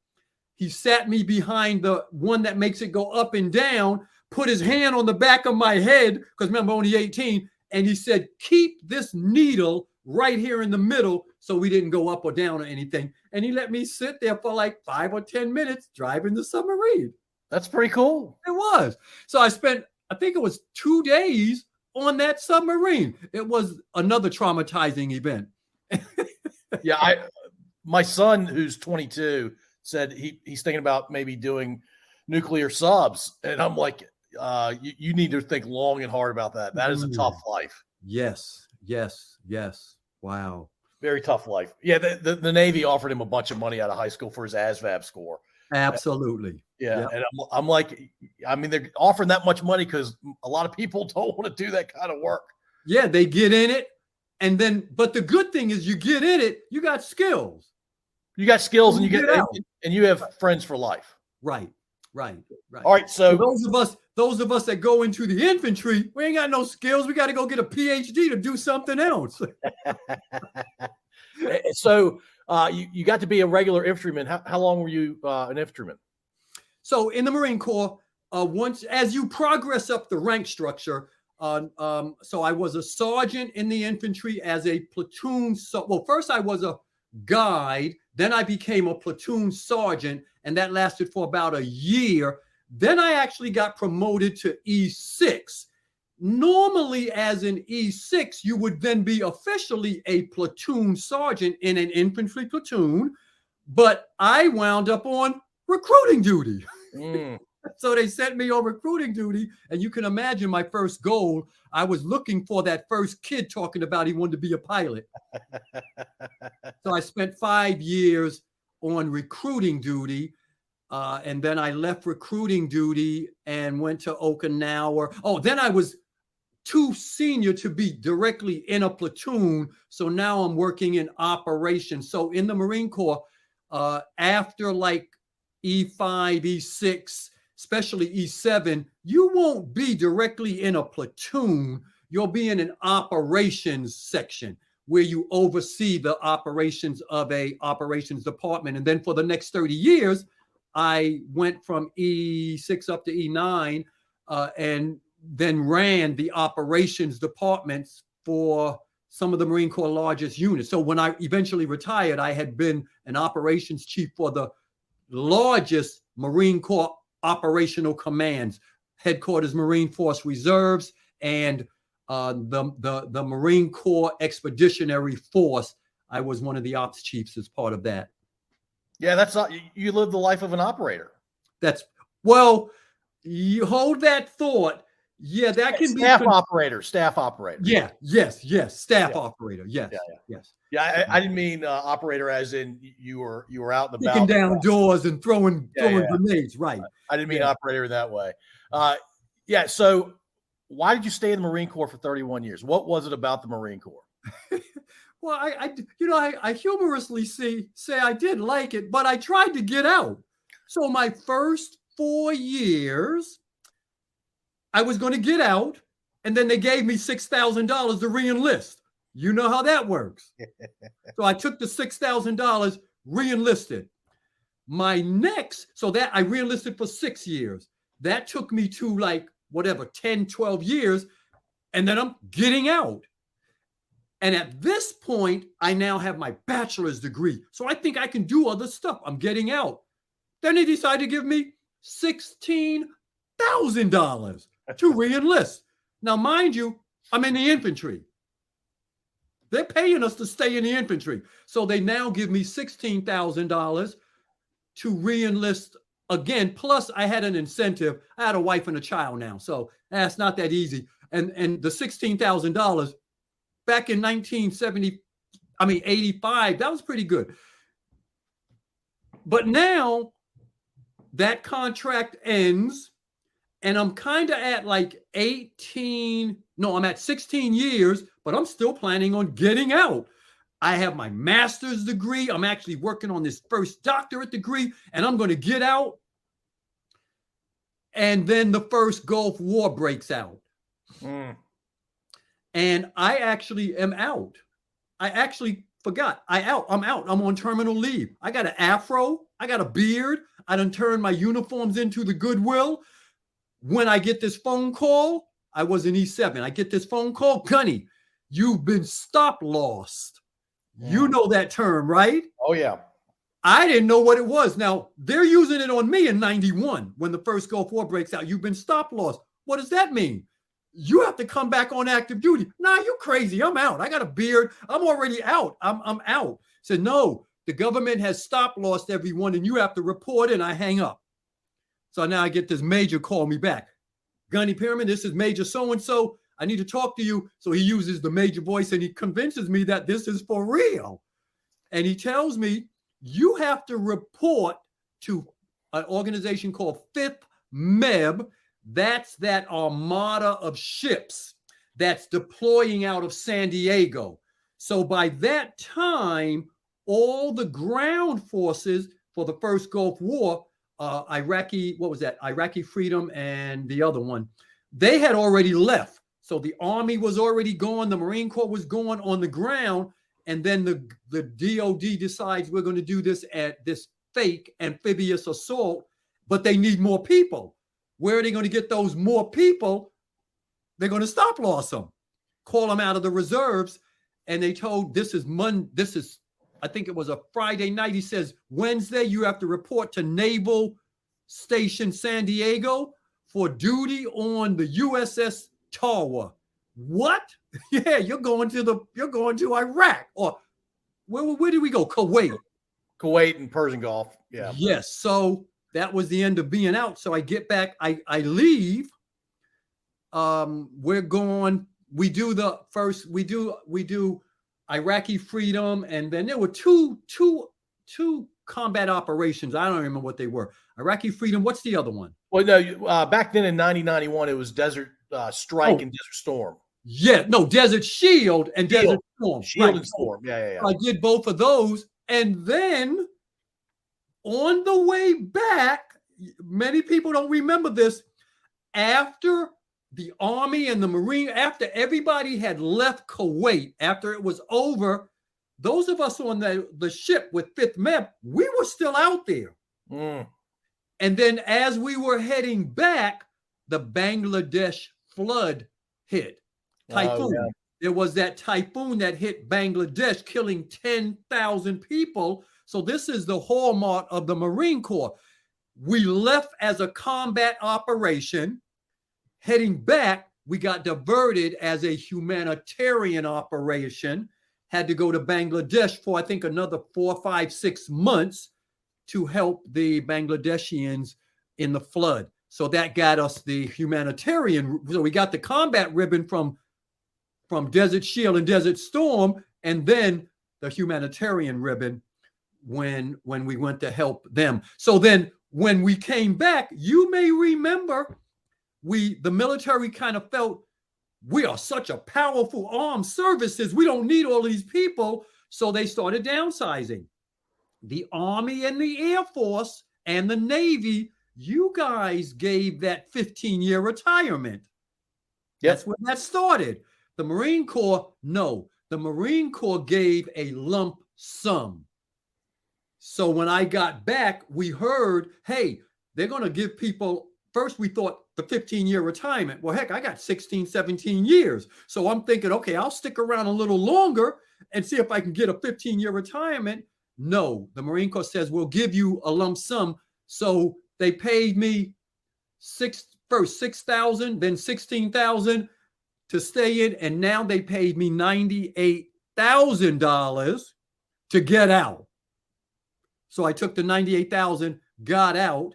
He sat me behind the one that makes it go up and down, put his hand on the back of my head, because remember, I'm only 18, and he said, keep this needle right here in the middle so we didn't go up or down or anything. And he let me sit there for like 5 or 10 minutes driving the submarine. That's pretty cool. It was. So I spent, I think it was 2 days on that submarine. It was another traumatizing event. Yeah, my son, who's 22, said he's thinking about maybe doing nuclear subs, and I'm like, you need to think long and hard about that. That is a tough life. Yes. Wow. Very tough life. Yeah, the Navy offered him a bunch of money out of high school for his ASVAB score. Absolutely. Yeah, yep. And I'm like, I mean, they're offering that much money because a lot of people don't want to do that kind of work. Yeah, they get in it. And then, but the good thing is you get in it, you got skills. You got skills and you get out. And you have friends for life. Right. All right. So those of us that go into the infantry, we ain't got no skills. We got to go get a PhD to do something else. So you got to be a regular infantryman. How long were you an infantryman? So in the Marine Corps, once as you progress up the rank structure, so I was a sergeant in the infantry as a platoon. Well, first I was a guide, then I became a platoon sergeant, and that lasted for about a year. Then I actually got promoted to E6. Normally, as an E6, you would then be officially a platoon sergeant in an infantry platoon, but I wound up on recruiting duty. So they sent me on recruiting duty, and you can imagine my first goal. I was looking for that first kid talking about he wanted to be a pilot. So I spent 5 years on recruiting duty, and then I left recruiting duty and went to Okinawa. Oh, then I was too senior to be directly in a platoon, so now I'm working in operations. So in the Marine Corps, after like E5, E6, especially E7, you won't be directly in a platoon. You'll be in an operations section where you oversee the operations of a operations department. And then for the next 30 years, I went from E6 up to E9 and then ran the operations departments for some of the Marine Corps largest units. So when I eventually retired, I had been an operations chief for the largest Marine Corps operational commands, headquarters Marine Force Reserves, and the Marine Corps Expeditionary Force. I was one of the ops chiefs as part of that. Yeah, that's not, you live the life of an operator. That's, well, you hold that thought. Yeah, that can staff be operator. Staff operator. Yeah, yes, staff operator. Yes, yes. Yeah, I didn't mean operator as in you were out and about, kicking down doors and throwing grenades. Right. I didn't mean operator that way. Yeah. So why did you stay in the Marine Corps for 31 years? What was it about the Marine Corps? Well, I humorously say I did like it, but I tried to get out. So my first 4 years, I was going to get out, and then they gave me $6,000 to re-enlist. You know how that works. So I took the $6,000, re-enlisted. So that I re-enlisted for 6 years. That took me to like whatever, 10, 12 years. And then I'm getting out. And at this point, I now have my bachelor's degree. So I think I can do other stuff. I'm getting out. Then they decided to give me $16,000 to re-enlist. Now, mind you, I'm in the infantry. They're paying us to stay in the infantry. So they now give me $16,000 to re-enlist again. Plus, I had an incentive. I had a wife and a child now. So that's not that easy. And the $16,000 back in 85, that was pretty good. But now that contract ends, and I'm kind of at like I'm at 16 years, but I'm still planning on getting out. I have my master's degree. I'm actually working on this first doctorate degree, and I'm going to get out. And then the first Gulf War breaks out. And I actually am out. I actually forgot. I'm out. I'm on terminal leave. I got an afro. I got a beard. I done turned my uniforms into the Goodwill. When I get this phone call, I was in E7. I get this phone call, Gunny, you've been stop lost. You know that term, right? Oh, yeah. I didn't know what it was. Now, they're using it on me in 91 when the first Gulf War breaks out. You've been stop lost. What does that mean? You have to come back on active duty. Nah, you crazy. I'm out. I got a beard. I'm already out. I'm out. Said, no, the government has stop lost everyone and you have to report, and I hang up. So now I get this major call me back. Gunny Pearman, this is Major so-and-so. I need to talk to you. So he uses the major voice and he convinces me that this is for real. And he tells me, you have to report to an organization called 5th MEB. That's that armada of ships that's deploying out of San Diego. So by that time, all the ground forces for the first Gulf War, Iraqi Freedom and the other one, they had already left. So the Army was already gone. The Marine Corps was going on the ground. And then the DOD decides we're going to do this at this fake amphibious assault, but they need more people. Where are they going to get those more people? They're going to stop loss them, call them out of the reserves. And they told I think it was a Friday night. He says, Wednesday, you have to report to Naval Station San Diego for duty on the USS Tawa. What? Yeah, you're going to Iraq, or where did we go? Kuwait and Persian Gulf. Yeah. Yes. So that was the end of being out. So I get back, I leave. We're going, we do Iraqi Freedom, and then there were two combat operations. I don't remember what they were. Iraqi Freedom. What's the other one? Well, no, back then in 90-91, it was Desert Strike and Desert Storm. Yeah, no, Desert Shield and Desert Storm. Shield and Storm. Yeah. I did both of those. And then on the way back, many people don't remember this, after the Army and the Marine, after everybody had left Kuwait, after it was over, those of us on the ship with 5th MEB, we were still out there. And then as we were heading back, the Bangladesh flood hit. Typhoon. Yeah. There was that typhoon that hit Bangladesh, killing 10,000 people. So this is the hallmark of the Marine Corps. We left as a combat operation. Heading back, we got diverted as a humanitarian operation. Had to go to Bangladesh for, I think, another 4, 5, 6 months to help the Bangladeshians in the flood. So that got us the humanitarian. So we got the combat ribbon from Desert Shield and Desert Storm, and then the humanitarian ribbon when we went to help them. So then when we came back, you may remember, the military kind of felt, we are such a powerful armed services, we don't need all these people. So they started downsizing. The Army and the Air Force and the Navy, you guys gave that 15-year retirement. Yep. That's where that started. The Marine Corps, no. The Marine Corps gave a lump sum. So when I got back, we heard, hey, they're going to give people, first we thought the 15-year retirement. Well, heck, I got 16, 17 years. So I'm thinking, okay, I'll stick around a little longer and see if I can get a 15-year retirement. No, the Marine Corps says, we'll give you a lump sum. So they paid me first $6,000, then $16,000 to stay in. And now they paid me $98,000 to get out. So I took the $98,000, got out.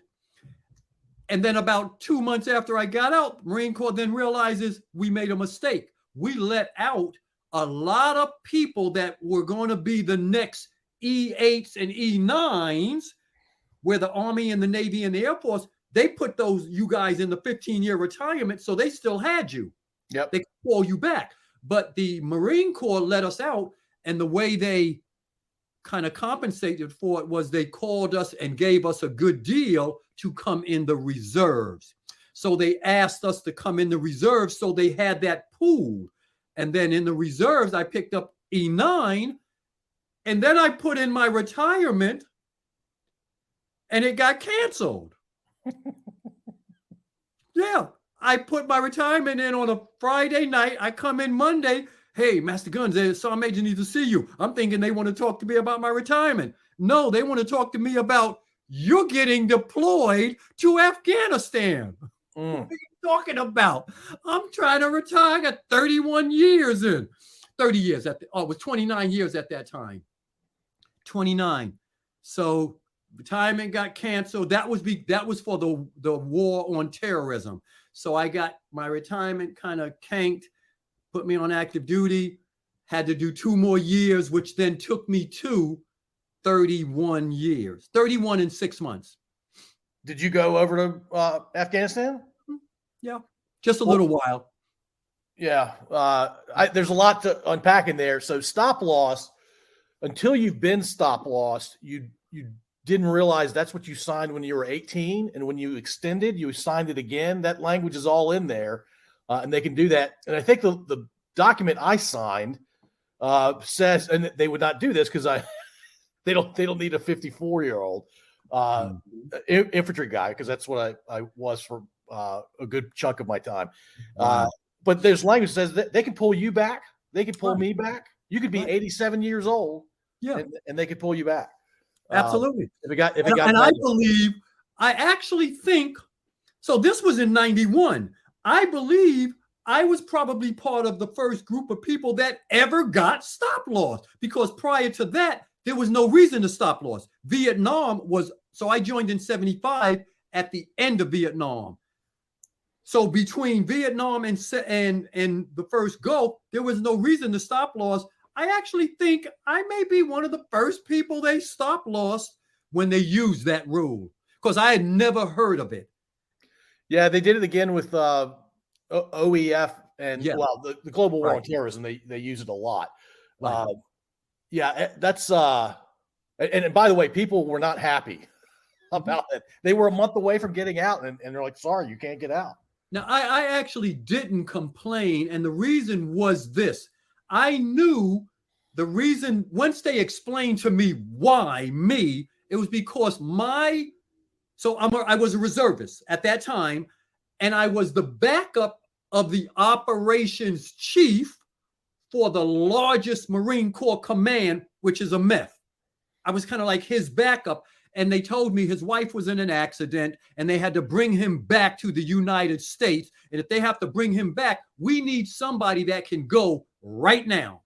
And then about 2 months after I got out, Marine Corps then realizes we made a mistake. We let out a lot of people that were going to be the next E8s and E9s, where the Army and the Navy and the Air Force, they put you guys in the 15-year retirement, so they still had you. Yep. They could call you back. But the Marine Corps let us out, And the way they kind of compensated for it was they called us and gave us a good deal to come in the reserves. So they asked us to come in the reserves, so they had that pool. And then in the reserves, I picked up E9, and then I put in my retirement, and it got canceled. Yeah, I put my retirement in on a Friday night. I come in Monday. Hey, Master Guns, the Sergeant Major needs to see you. I'm thinking they want to talk to me about my retirement. No, they want to talk to me about you're getting deployed to Afghanistan. What are you talking about? I'm trying to retire. I got 31 years in. 30 years. It was 29 years at that time. 29. So retirement got canceled. That was for the war on terrorism. So I got my retirement kind of canked, put me on active duty, had to do 2 more years, which then took me to 31 years, 31 and 6 months. Did you go over to Afghanistan? Yeah, just a little while. Yeah, there's a lot to unpack in there. So stop loss, until you've been stop loss, you didn't realize that's what you signed when you were 18, and when you extended, you signed it again. That language is all in there, and they can do that. And I think the document I signed says, and they would not do this because they don't need a 54-year-old infantry guy, because that's what I was for a good chunk of my time. But there's language that says that they can pull you back. They can pull me back. You could be 87 years old, and they could pull you back. Absolutely. I actually think, so this was in 91. I believe I was probably part of the first group of people that ever got stop loss, because prior to that, there was no reason to stop loss. Vietnam was, so I joined in 75 at the end of Vietnam. So between Vietnam and the first Gulf, there was no reason to stop loss. I actually think I may be one of the first people they stop loss when they used that rule, because I had never heard of it. Yeah, they did it again with OEF and the Global War on Terrorism. They use it a lot. That's and by the way, people were not happy about it. They were a month away from getting out, and they're like, sorry, you can't get out. Now, I actually didn't complain, and the reason was this. I knew the reason, once they explained to me why me, it was because I was a reservist at that time, and I was the backup of the operations chief for the largest Marine Corps command, which is a MEF. I was kind of like his backup. And they told me his wife was in an accident and they had to bring him back to the United States. And if they have to bring him back, we need somebody that can go right now.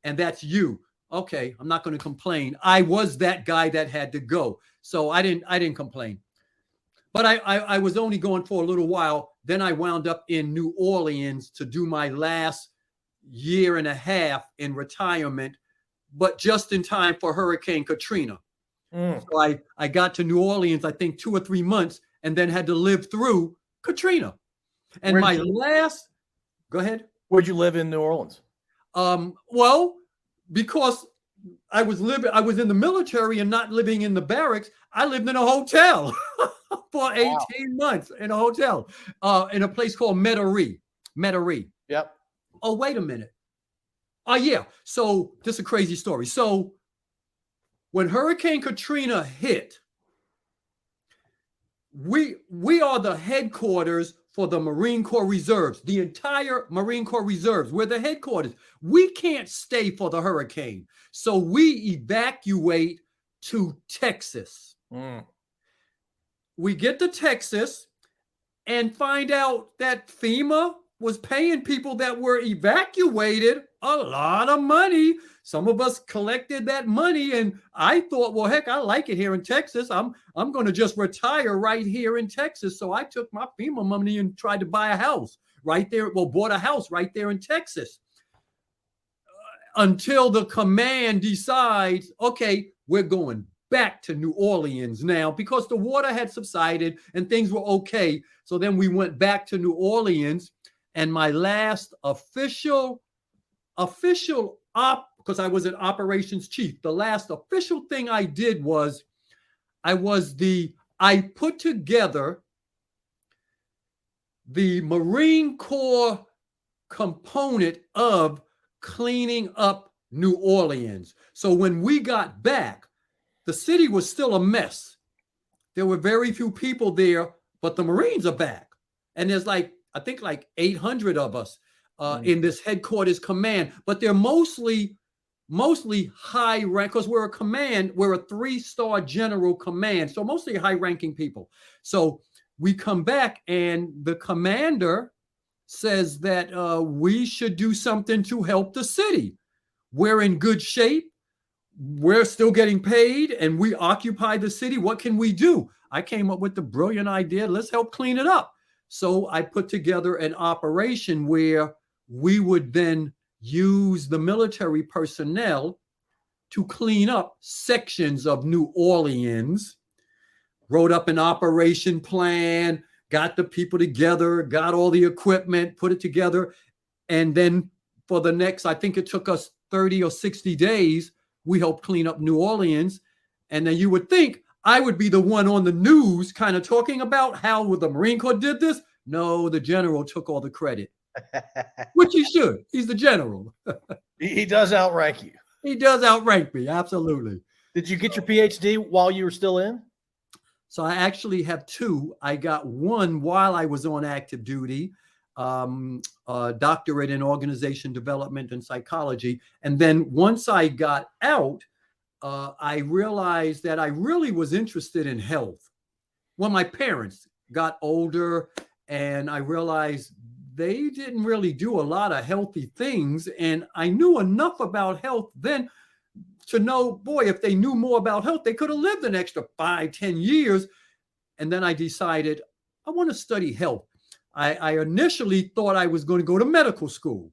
And that's you. Okay, I'm not going to complain. I was that guy that had to go. So I didn't complain. But I was only going for a little while. Then I wound up in New Orleans to do my last year and a half in retirement, but just in time for Hurricane Katrina. So I got to New Orleans, I think 2 or 3 months, and then had to live through Katrina. And go ahead. Where'd you live in New Orleans? Well, because I was in the military and not living in the barracks, I lived in a hotel for 18 months in a hotel, in a place called Metairie. Yep. Oh, wait a minute. Oh, yeah. So this is a crazy story. So when Hurricane Katrina hit, we are the headquarters for the Marine Corps Reserves, the entire Marine Corps Reserves. We're the headquarters. We can't stay for the hurricane. So we evacuate to Texas. We get to Texas and find out that FEMA was paying people that were evacuated a lot of money. Some of us collected that money, and I thought, well, heck, I like it here in Texas. I'm going to just retire right here in Texas. So I took my FEMA money and tried to buy a house right there. Well, bought a house right there in Texas. Until the command decides, okay, we're going back to New Orleans now, because the water had subsided and things were okay. So then we went back to New Orleans, and my last official because I was an operations chief. The last official thing I did was I put together the Marine Corps component of cleaning up New Orleans. So when we got back, the city was still a mess. There were very few people there, but the Marines are back. And there's I think 800 of us in this headquarters command, but they're mostly high rank, because we're a 3-star general command. So mostly high ranking people. So we come back and the commander says that we should do something to help the city. We're in good shape. We're still getting paid and we occupy the city. What can we do? I came up with the brilliant idea. Let's help clean it up. So I put together an operation where we would then use the military personnel to clean up sections of New Orleans, wrote up an operation plan, got the people together, got all the equipment, put it together. And then for the next, I think it took us 30 or 60 days, we helped clean up New Orleans. And then you would think I would be the one on the news kind of talking about how the Marine Corps did this. No, the general took all the credit, which he should. He's the general. He does outrank you. He does outrank me. Absolutely. Did you get your PhD while you were still in? So I actually have two. I got one while I was on active duty, a doctorate in organization development and psychology. And then once I got out, I realized that I really was interested in health. Well, my parents got older and I realized they didn't really do a lot of healthy things. And I knew enough about health then to know, boy, if they knew more about health, they could have lived an extra 5-10 years. And then I decided I want to study health. I initially thought I was going to go to medical school.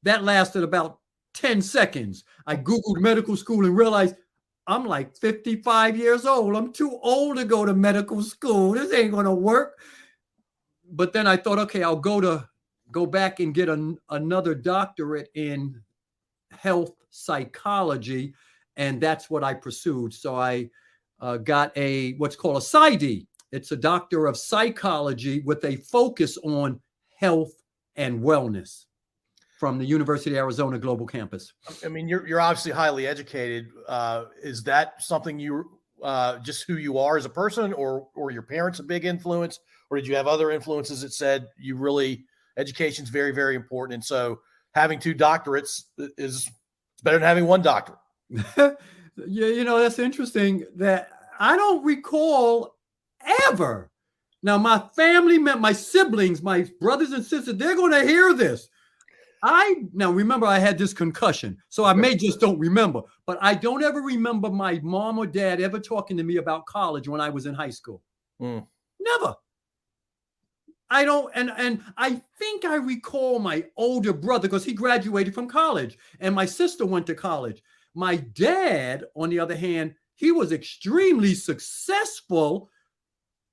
That lasted about 10 seconds. I Googled medical school and realized I'm like 55 years old. I'm too old to go to medical school. This ain't going to work. But then I thought, okay, I'll go back and get another doctorate in health psychology. And that's what I pursued. So I got what's called a PsyD. It's a doctor of psychology with a focus on health and wellness from the University of Arizona Global Campus. I mean, you're obviously highly educated. Is that something you just who you are as a person, or your parents a big influence, or did you have other influences that said education's very, very important, and so having 2 doctorates is better than having 1 doctorate? Yeah, that's interesting that I don't recall ever. Now, my family, my siblings, my brothers and sisters, they're going to hear this. Now remember, I had this concussion, so I may just don't remember, but I don't ever remember my mom or dad ever talking to me about college when I was in high school. Never. I don't, and I think I recall my older brother, because he graduated from college and my sister went to college. My dad, on the other hand, he was extremely successful,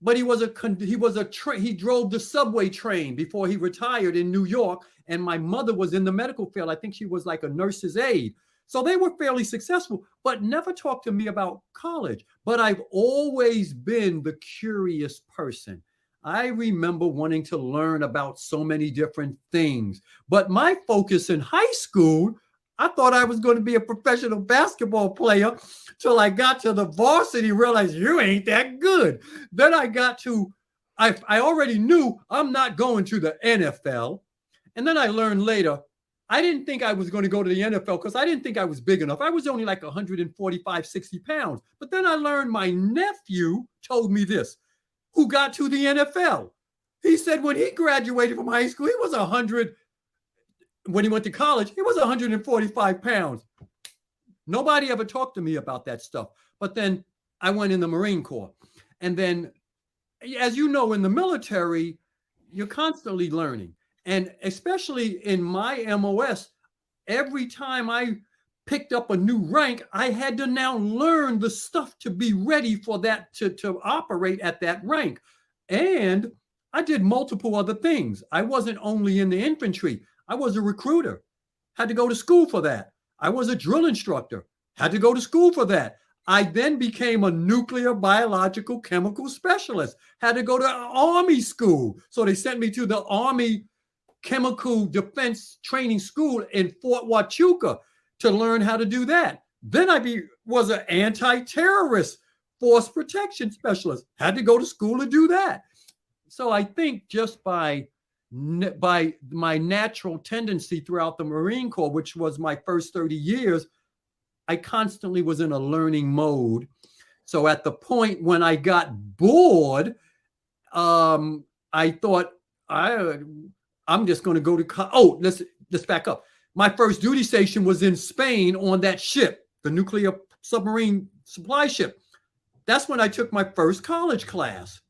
but he drove the subway train before he retired in New York. And my mother was in the medical field. I think she was like a nurse's aide. So they were fairly successful, but never talked to me about college. But I've always been the curious person. I remember wanting to learn about so many different things. But my focus in high school, I thought I was going to be a professional basketball player till I got to the varsity, realized you ain't that good. Then I already knew I'm not going to the NFL. And then I learned later, I didn't think I was going to go to the NFL because I didn't think I was big enough. I was only like 145, 60 pounds. But then I learned my nephew told me this, who got to the NFL. He said when he graduated from high school, he was 100. When he went to college, he was 145 pounds. Nobody ever talked to me about that stuff. But then I went in the Marine Corps. And then, as you know, in the military, you're constantly learning. And especially in my MOS, every time I picked up a new rank, I had to now learn the stuff to be ready for that, to operate at that rank. And I did multiple other things. I wasn't only in the infantry. I was a recruiter. Had to go to school for that. I was a drill instructor, had to go to school for that. I then became a nuclear biological chemical specialist, had to go to Army school. So they sent me to the Army Chemical Defense Training School in Fort Huachuca to learn how to do that. Then I was an anti-terrorist force protection specialist, had to go to school to do that. So I think just by my natural tendency throughout the Marine Corps, which was my first 30 years, I constantly was in a learning mode. So at the point when I got bored, I thought I'm just going to go to let's back up. My first duty station was in Spain on that ship, the nuclear submarine supply ship. That's when I took my first college class.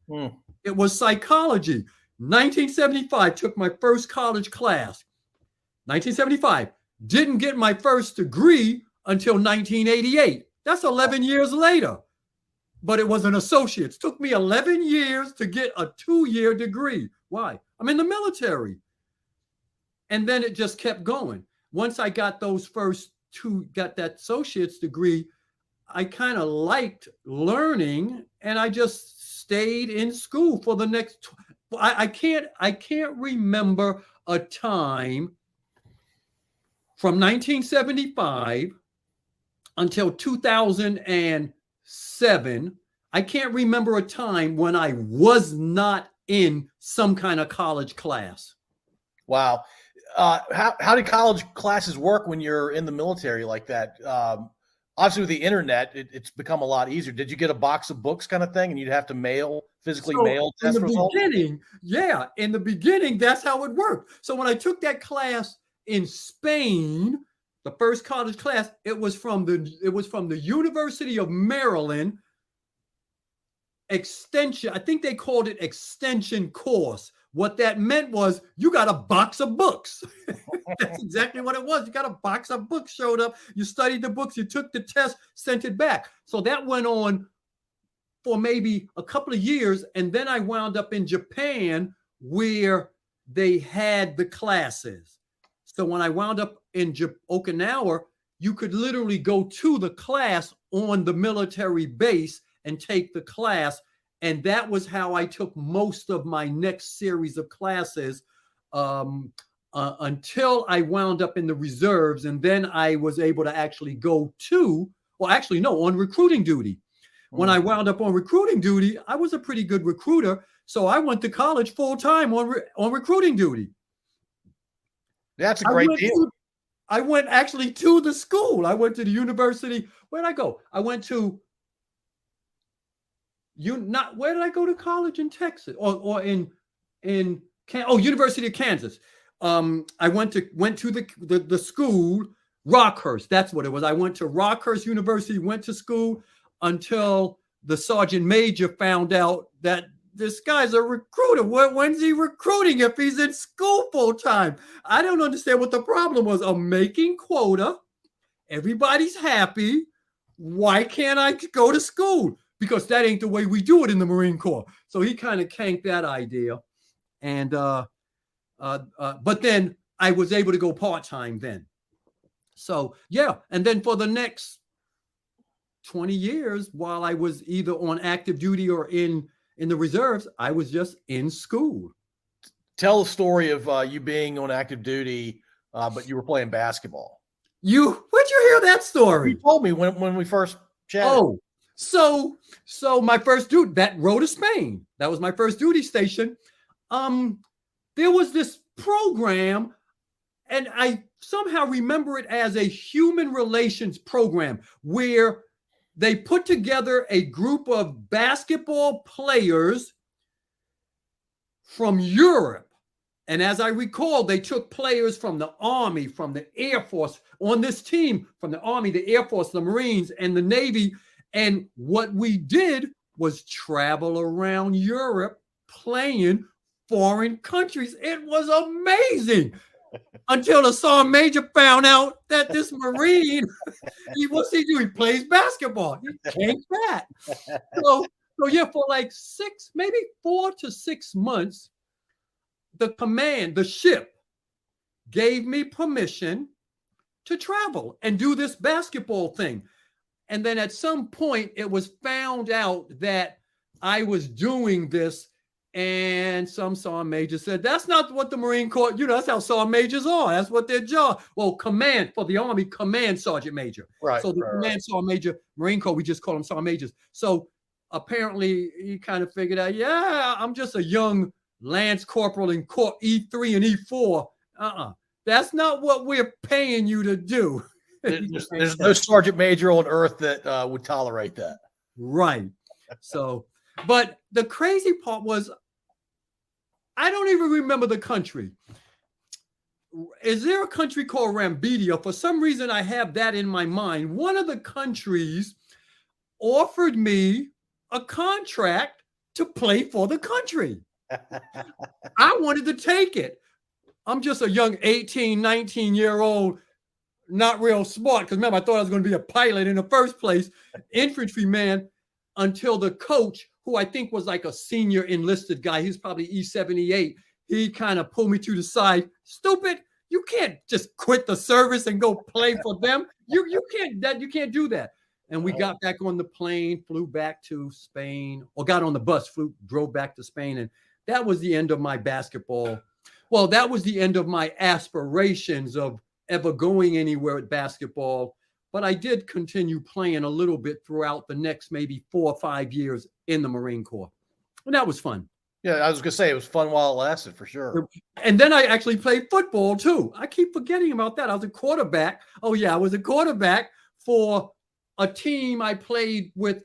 It was psychology. 1975, took my first college class. 1975, didn't get my first degree until 1988. That's 11 years later. But it was an associate's. Took me 11 years to get a 2-year degree. Why? I'm in the military. And then it just kept going. Once I got those first two, got that associate's degree, I kind of liked learning, and I just stayed in school for the next. I can't remember a time from 1975 until 2007. I can't remember a time when I was not in some kind of college class. Wow. How do college classes work when you're in the military like that? Obviously, with the internet, it's become a lot easier. Did you get a box of books kind of thing, and you'd have to physically mail test results? In the beginning, that's how it worked. So when I took that class in Spain, the first college class, it was from the University of Maryland extension. I think they called it extension course. What that meant was you got a box of books. That's exactly what it was. You got a box of books, showed up, you studied the books, you took the test, sent it back. So that went on for maybe a couple of years. And then I wound up in Japan where they had the classes. So when I wound up in Okinawa, you could literally go to the class on the military base and take the class. And that was how I took most of my next series of classes until I wound up in the reserves. And then I was able to actually go on recruiting duty. When I wound up on recruiting duty, I was a pretty good recruiter. So I went to college full time on recruiting duty. That's a great deal. I went actually to the school. I went to the university. Where'd I go? I went to where did I go to college in Texas or University of Kansas? I went to the school, Rockhurst. That's what it was. I went to Rockhurst University, went to school until the sergeant major found out that this guy's a recruiter. When's he recruiting if he's in school full time? I don't understand what the problem was. I'm making quota. Everybody's happy. Why can't I go to school? Because that ain't the way we do it in the Marine Corps. So he kind of canked that idea. And but then I was able to go part-time then. So yeah. And then for the next 20 years, while I was either on active duty or in the reserves, I was just in school. Tell the story of you being on active duty, but you were playing basketball. Where'd you hear that story? You told me when we first chatted. Oh, so my first duty, that road to Spain, that was my first duty station. There was this program, and I somehow remember it as a human relations program where they put together a group of basketball players from Europe. And as I recall, they took players from the Army, from the Air Force on this team, from the Army, the Air Force, the Marines, and the Navy. And what we did was travel around Europe playing foreign countries. It was amazing. Until the sergeant major found out that this Marine, what's he do? He plays basketball. He can't that. So yeah, for like 4 to 6 months, the ship gave me permission to travel and do this basketball thing. And then at some point, it was found out that I was doing this, and some sergeant major said, that's not what the Marine Corps, that's how sergeant majors are. That's what their job. Well, command for the Army, command sergeant major. Right. So the command sergeant major, Marine Corps, we just call them sergeant majors. So apparently he kind of figured out, yeah, I'm just a young Lance Corporal in Corps E3 and E4. That's not what we're paying you to do. There's no sergeant major on earth that would tolerate that. Right. So, but the crazy part was, I don't even remember the country. Is there a country called Rambedia? For some reason, I have that in my mind. One of the countries offered me a contract to play for the country. I wanted to take it. I'm just a young 18, 19-year-old, not real smart, because remember, I thought I was going to be a pilot in the first place, infantryman, until the coach, who I think was like a senior enlisted guy, he's probably E78, he kind of pulled me to the side. Stupid, you can't just quit the service and go play for them. You can't do that. And we got back on the plane, flew back to Spain, or got on the bus, drove back to Spain, and that was the end of my basketball. Well, that was the end of my aspirations of ever going anywhere with basketball. But I did continue playing a little bit throughout the next maybe 4 or 5 years in the Marine Corps. And that was fun. Yeah, I was going to say it was fun while it lasted, for sure. And then I actually played football too. I keep forgetting about that. I was a quarterback. Oh, yeah, I was a quarterback for a team I played with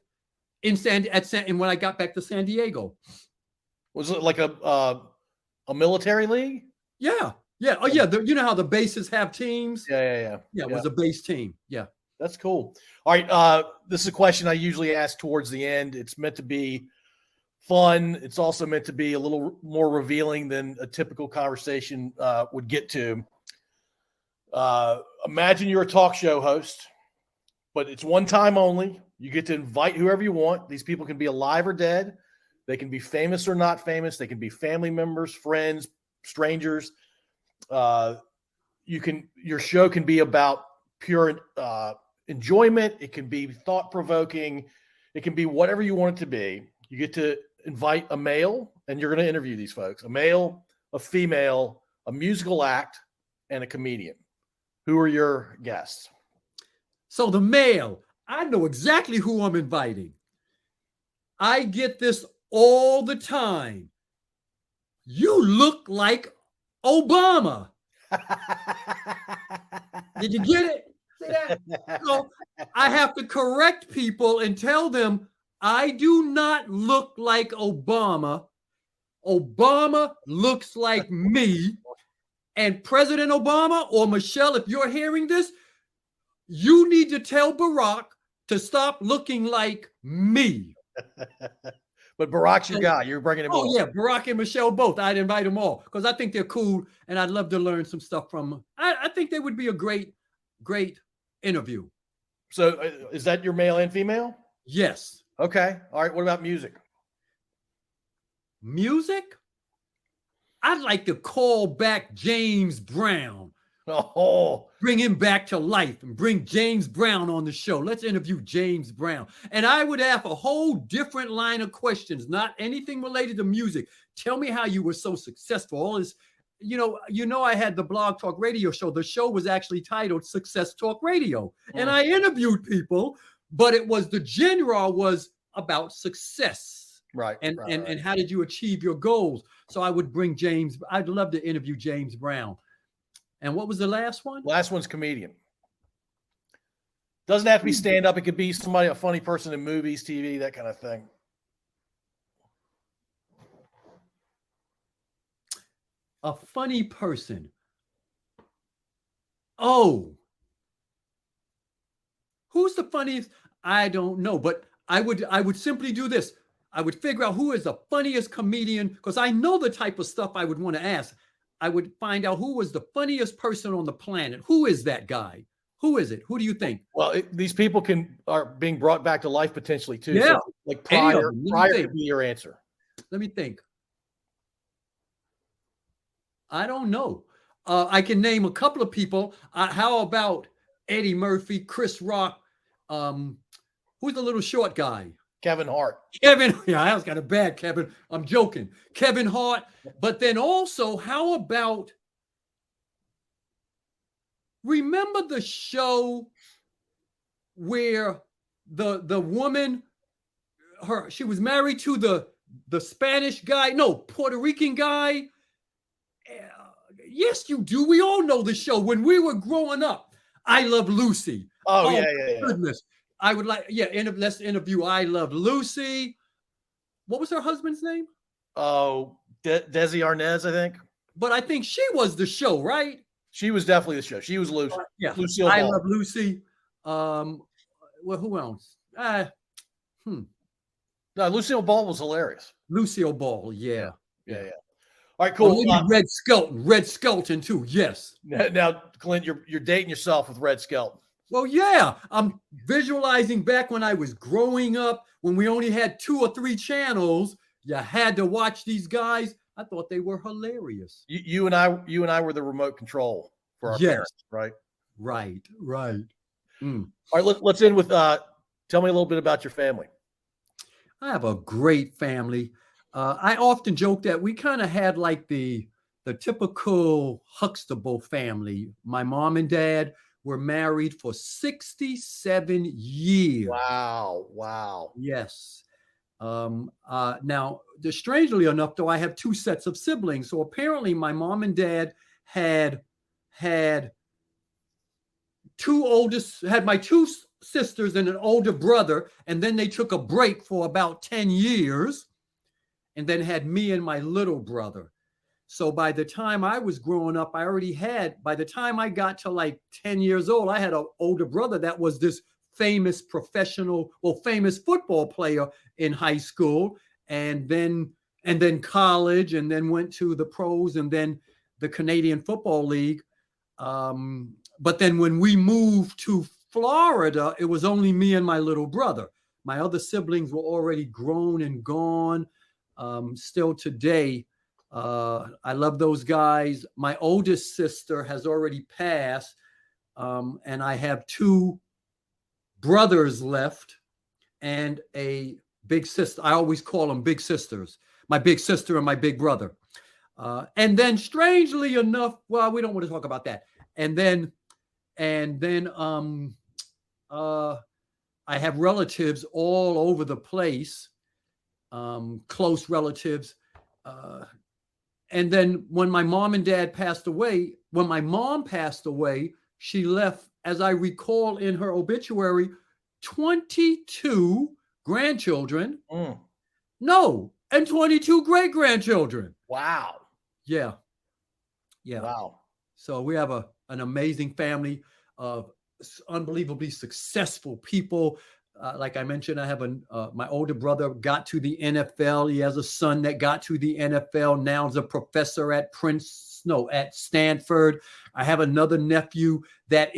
and when I got back to San Diego. Was it like a military league? Yeah. Yeah. Oh, yeah. You know how the bases have teams? Yeah. Yeah, it was a base team. Yeah. That's cool. All right. This is a question I usually ask towards the end. It's meant to be fun. It's also meant to be a little more revealing than a typical conversation would get to. Imagine you're a talk show host, but it's one time only. You get to invite whoever you want. These people can be alive or dead. They can be famous or not famous. They can be family members, friends, strangers. Your show can be about pure enjoyment. It can be thought-provoking. It can be whatever you want it to be. You get to invite a male, and you're going to interview these folks, a male, a female, a musical act, and a comedian. Who are your guests? So the male, I know exactly who I'm inviting. I get this all the time. You look like Obama. Did you get it? See that? So I have to correct people and tell them I do not look like Obama. Obama looks like me. And President Obama or Michelle, if you're hearing this, you need to tell Barack to stop looking like me. But Barack's your guy. You're bringing him on. Oh, yeah. Barack and Michelle both. I'd invite them all because I think they're cool and I'd love to learn some stuff from them. I think they would be a great interview. So is that your male and female? Yes. Okay. All right. What about music? Music? I'd like to call back James Brown. Oh, bring him back to life and bring James Brown on the show. Let's interview James Brown. And I would have a whole different line of questions, not anything related to music. Tell me how you were so successful. All this, you know, I had the Blog Talk Radio show. The show was actually titled Success Talk Radio. And I interviewed people, but the genre was about success. Right. And how did you achieve your goals? So I would bring James. I'd love to interview James Brown. And what was the last one? Last one's comedian. Doesn't have to be stand-up. It could be somebody, a funny person in movies, TV, that kind of thing. A funny person. Oh. Who's the funniest? I don't know. But I would simply do this. I would figure out who is the funniest comedian, because I know the type of stuff I would want to ask. I would find out who was the funniest person on the planet. Who is that guy? Who is it? Who do you think? Well, these people are being brought back to life potentially too. Yeah. So like prior to be your answer. Let me think. I don't know. I can name a couple of people. How about Eddie Murphy, Chris Rock. Who's the little short guy? Kevin Hart. Kevin. Yeah, I was kind of bad, Kevin. I'm joking. Kevin Hart. But then also, how about, remember the show where the woman, she was married to the Spanish guy, no, Puerto Rican guy. Yes, you do. We all know the show. When we were growing up, I Love Lucy. Oh yeah. Goodness. I would like, let's interview I Love Lucy. What was her husband's name? Oh, Desi Arnaz, I think. But I think she was the show, right? She was definitely the show. She was Lucy. Yeah. Lucille I Ball. Love Lucy. Well, who else? No, Lucille Ball was hilarious. Lucille Ball, yeah. All right, cool. Red Skelton too. Yes. Now, Clint, you're dating yourself with Red Skelton. Well, yeah. I'm visualizing back when I was growing up, when we only had 2 or 3 channels. You had to watch these guys. I thought they were hilarious. You and I were the remote control for our parents, right? Right. All right, let's end with tell me a little bit about your family. I have a great family. I often joke that we kind of had like the typical Huxtable family. My mom and dad were married for 67 years. Wow. Yes. Now, strangely enough, though, I have 2 sets of siblings. So apparently my mom and dad had my 2 sisters and an older brother, and then they took a break for about 10 years and then had me and my little brother. So by the time I was growing up, by the time I got to like 10 years old, I had an older brother that was this famous famous football player in high school, and then college, and then went to the pros, and then the Canadian Football League. But then when we moved to Florida, it was only me and my little brother. My other siblings were already grown and gone. Still today, I love those guys. My oldest sister has already passed, and I have 2 brothers left and a big sister. I always call them big sisters. My big sister and my big brother. And then strangely enough, well, we don't want to talk about that. And then I have relatives all over the place, close relatives. And then when my mom and dad passed away, when my mom passed away, she left, as I recall in her obituary, 22 grandchildren. No, and 22 great-grandchildren. Wow. Yeah. Wow. So we have an amazing family of unbelievably successful people. Like I mentioned, I have my older brother got to the NFL. He has a son that got to the NFL. Now is a professor at at Stanford. I have another nephew that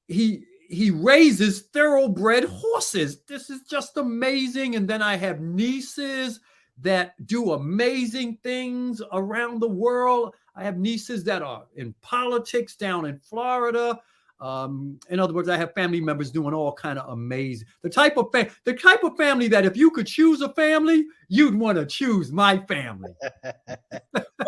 he raises thoroughbred horses. This is just amazing. And then I have nieces that do amazing things around the world. I have nieces that are in politics down in Florida. In other words, I have family members doing all kind of amazing. The type of family that if you could choose a family, you'd want to choose my family.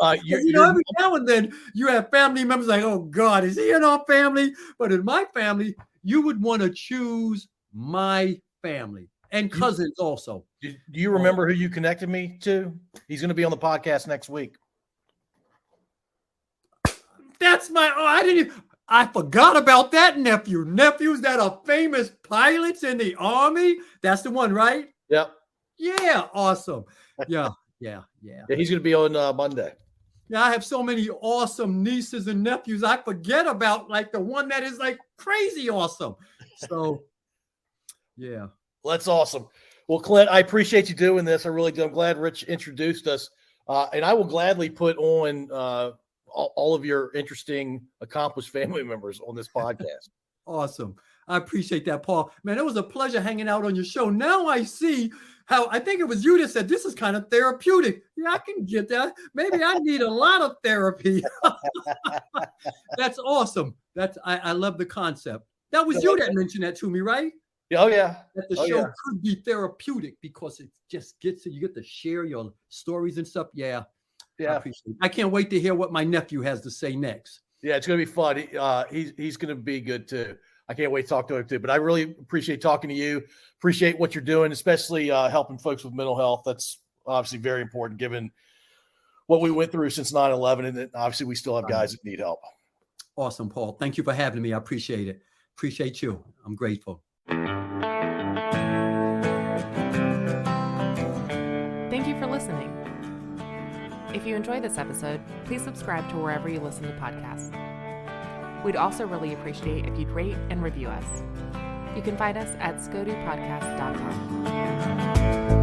Every now and then you have family members like, oh God, is he in our family? But in my family, you would want to choose my family and cousins also. Do you remember who you connected me to? He's going to be on the podcast next week. I forgot about that nephew. Nephews that are famous pilots in the Army. That's the one, right? Yep. Yeah. Awesome. Yeah. He's going to be on Monday. Yeah, I have so many awesome nieces and nephews. I forget about like the one that is like crazy awesome. So, yeah. Well, that's awesome. Well, Clint, I appreciate you doing this. I really do. I'm glad Rich introduced us. And I will gladly put on all of your interesting, accomplished family members on this podcast. Awesome. I appreciate that, Paul. Man, it was a pleasure hanging out on your show. Now I see how, I think it was you that said this is kind of therapeutic. Yeah, I can get that. Maybe I need a lot of therapy. That's awesome. I love the concept. That was you that mentioned that to me, right? Oh, yeah. That the show could be therapeutic because it just gets you get to share your stories and stuff. Yeah. Yeah. I can't wait to hear what my nephew has to say next. Yeah, it's going to be fun. He's going to be good too. I can't wait to talk to him too. But I really appreciate talking to you. Appreciate what you're doing, especially helping folks with mental health. That's obviously very important given what we went through since 9/11. And then obviously we still have guys that need help. Awesome, Paul. Thank you for having me. I appreciate it. Appreciate you. I'm grateful. Thank you for listening. If you enjoyed this episode, please subscribe to wherever you listen to podcasts. We'd also really appreciate if you'd rate and review us. You can find us at scodupodcast.com.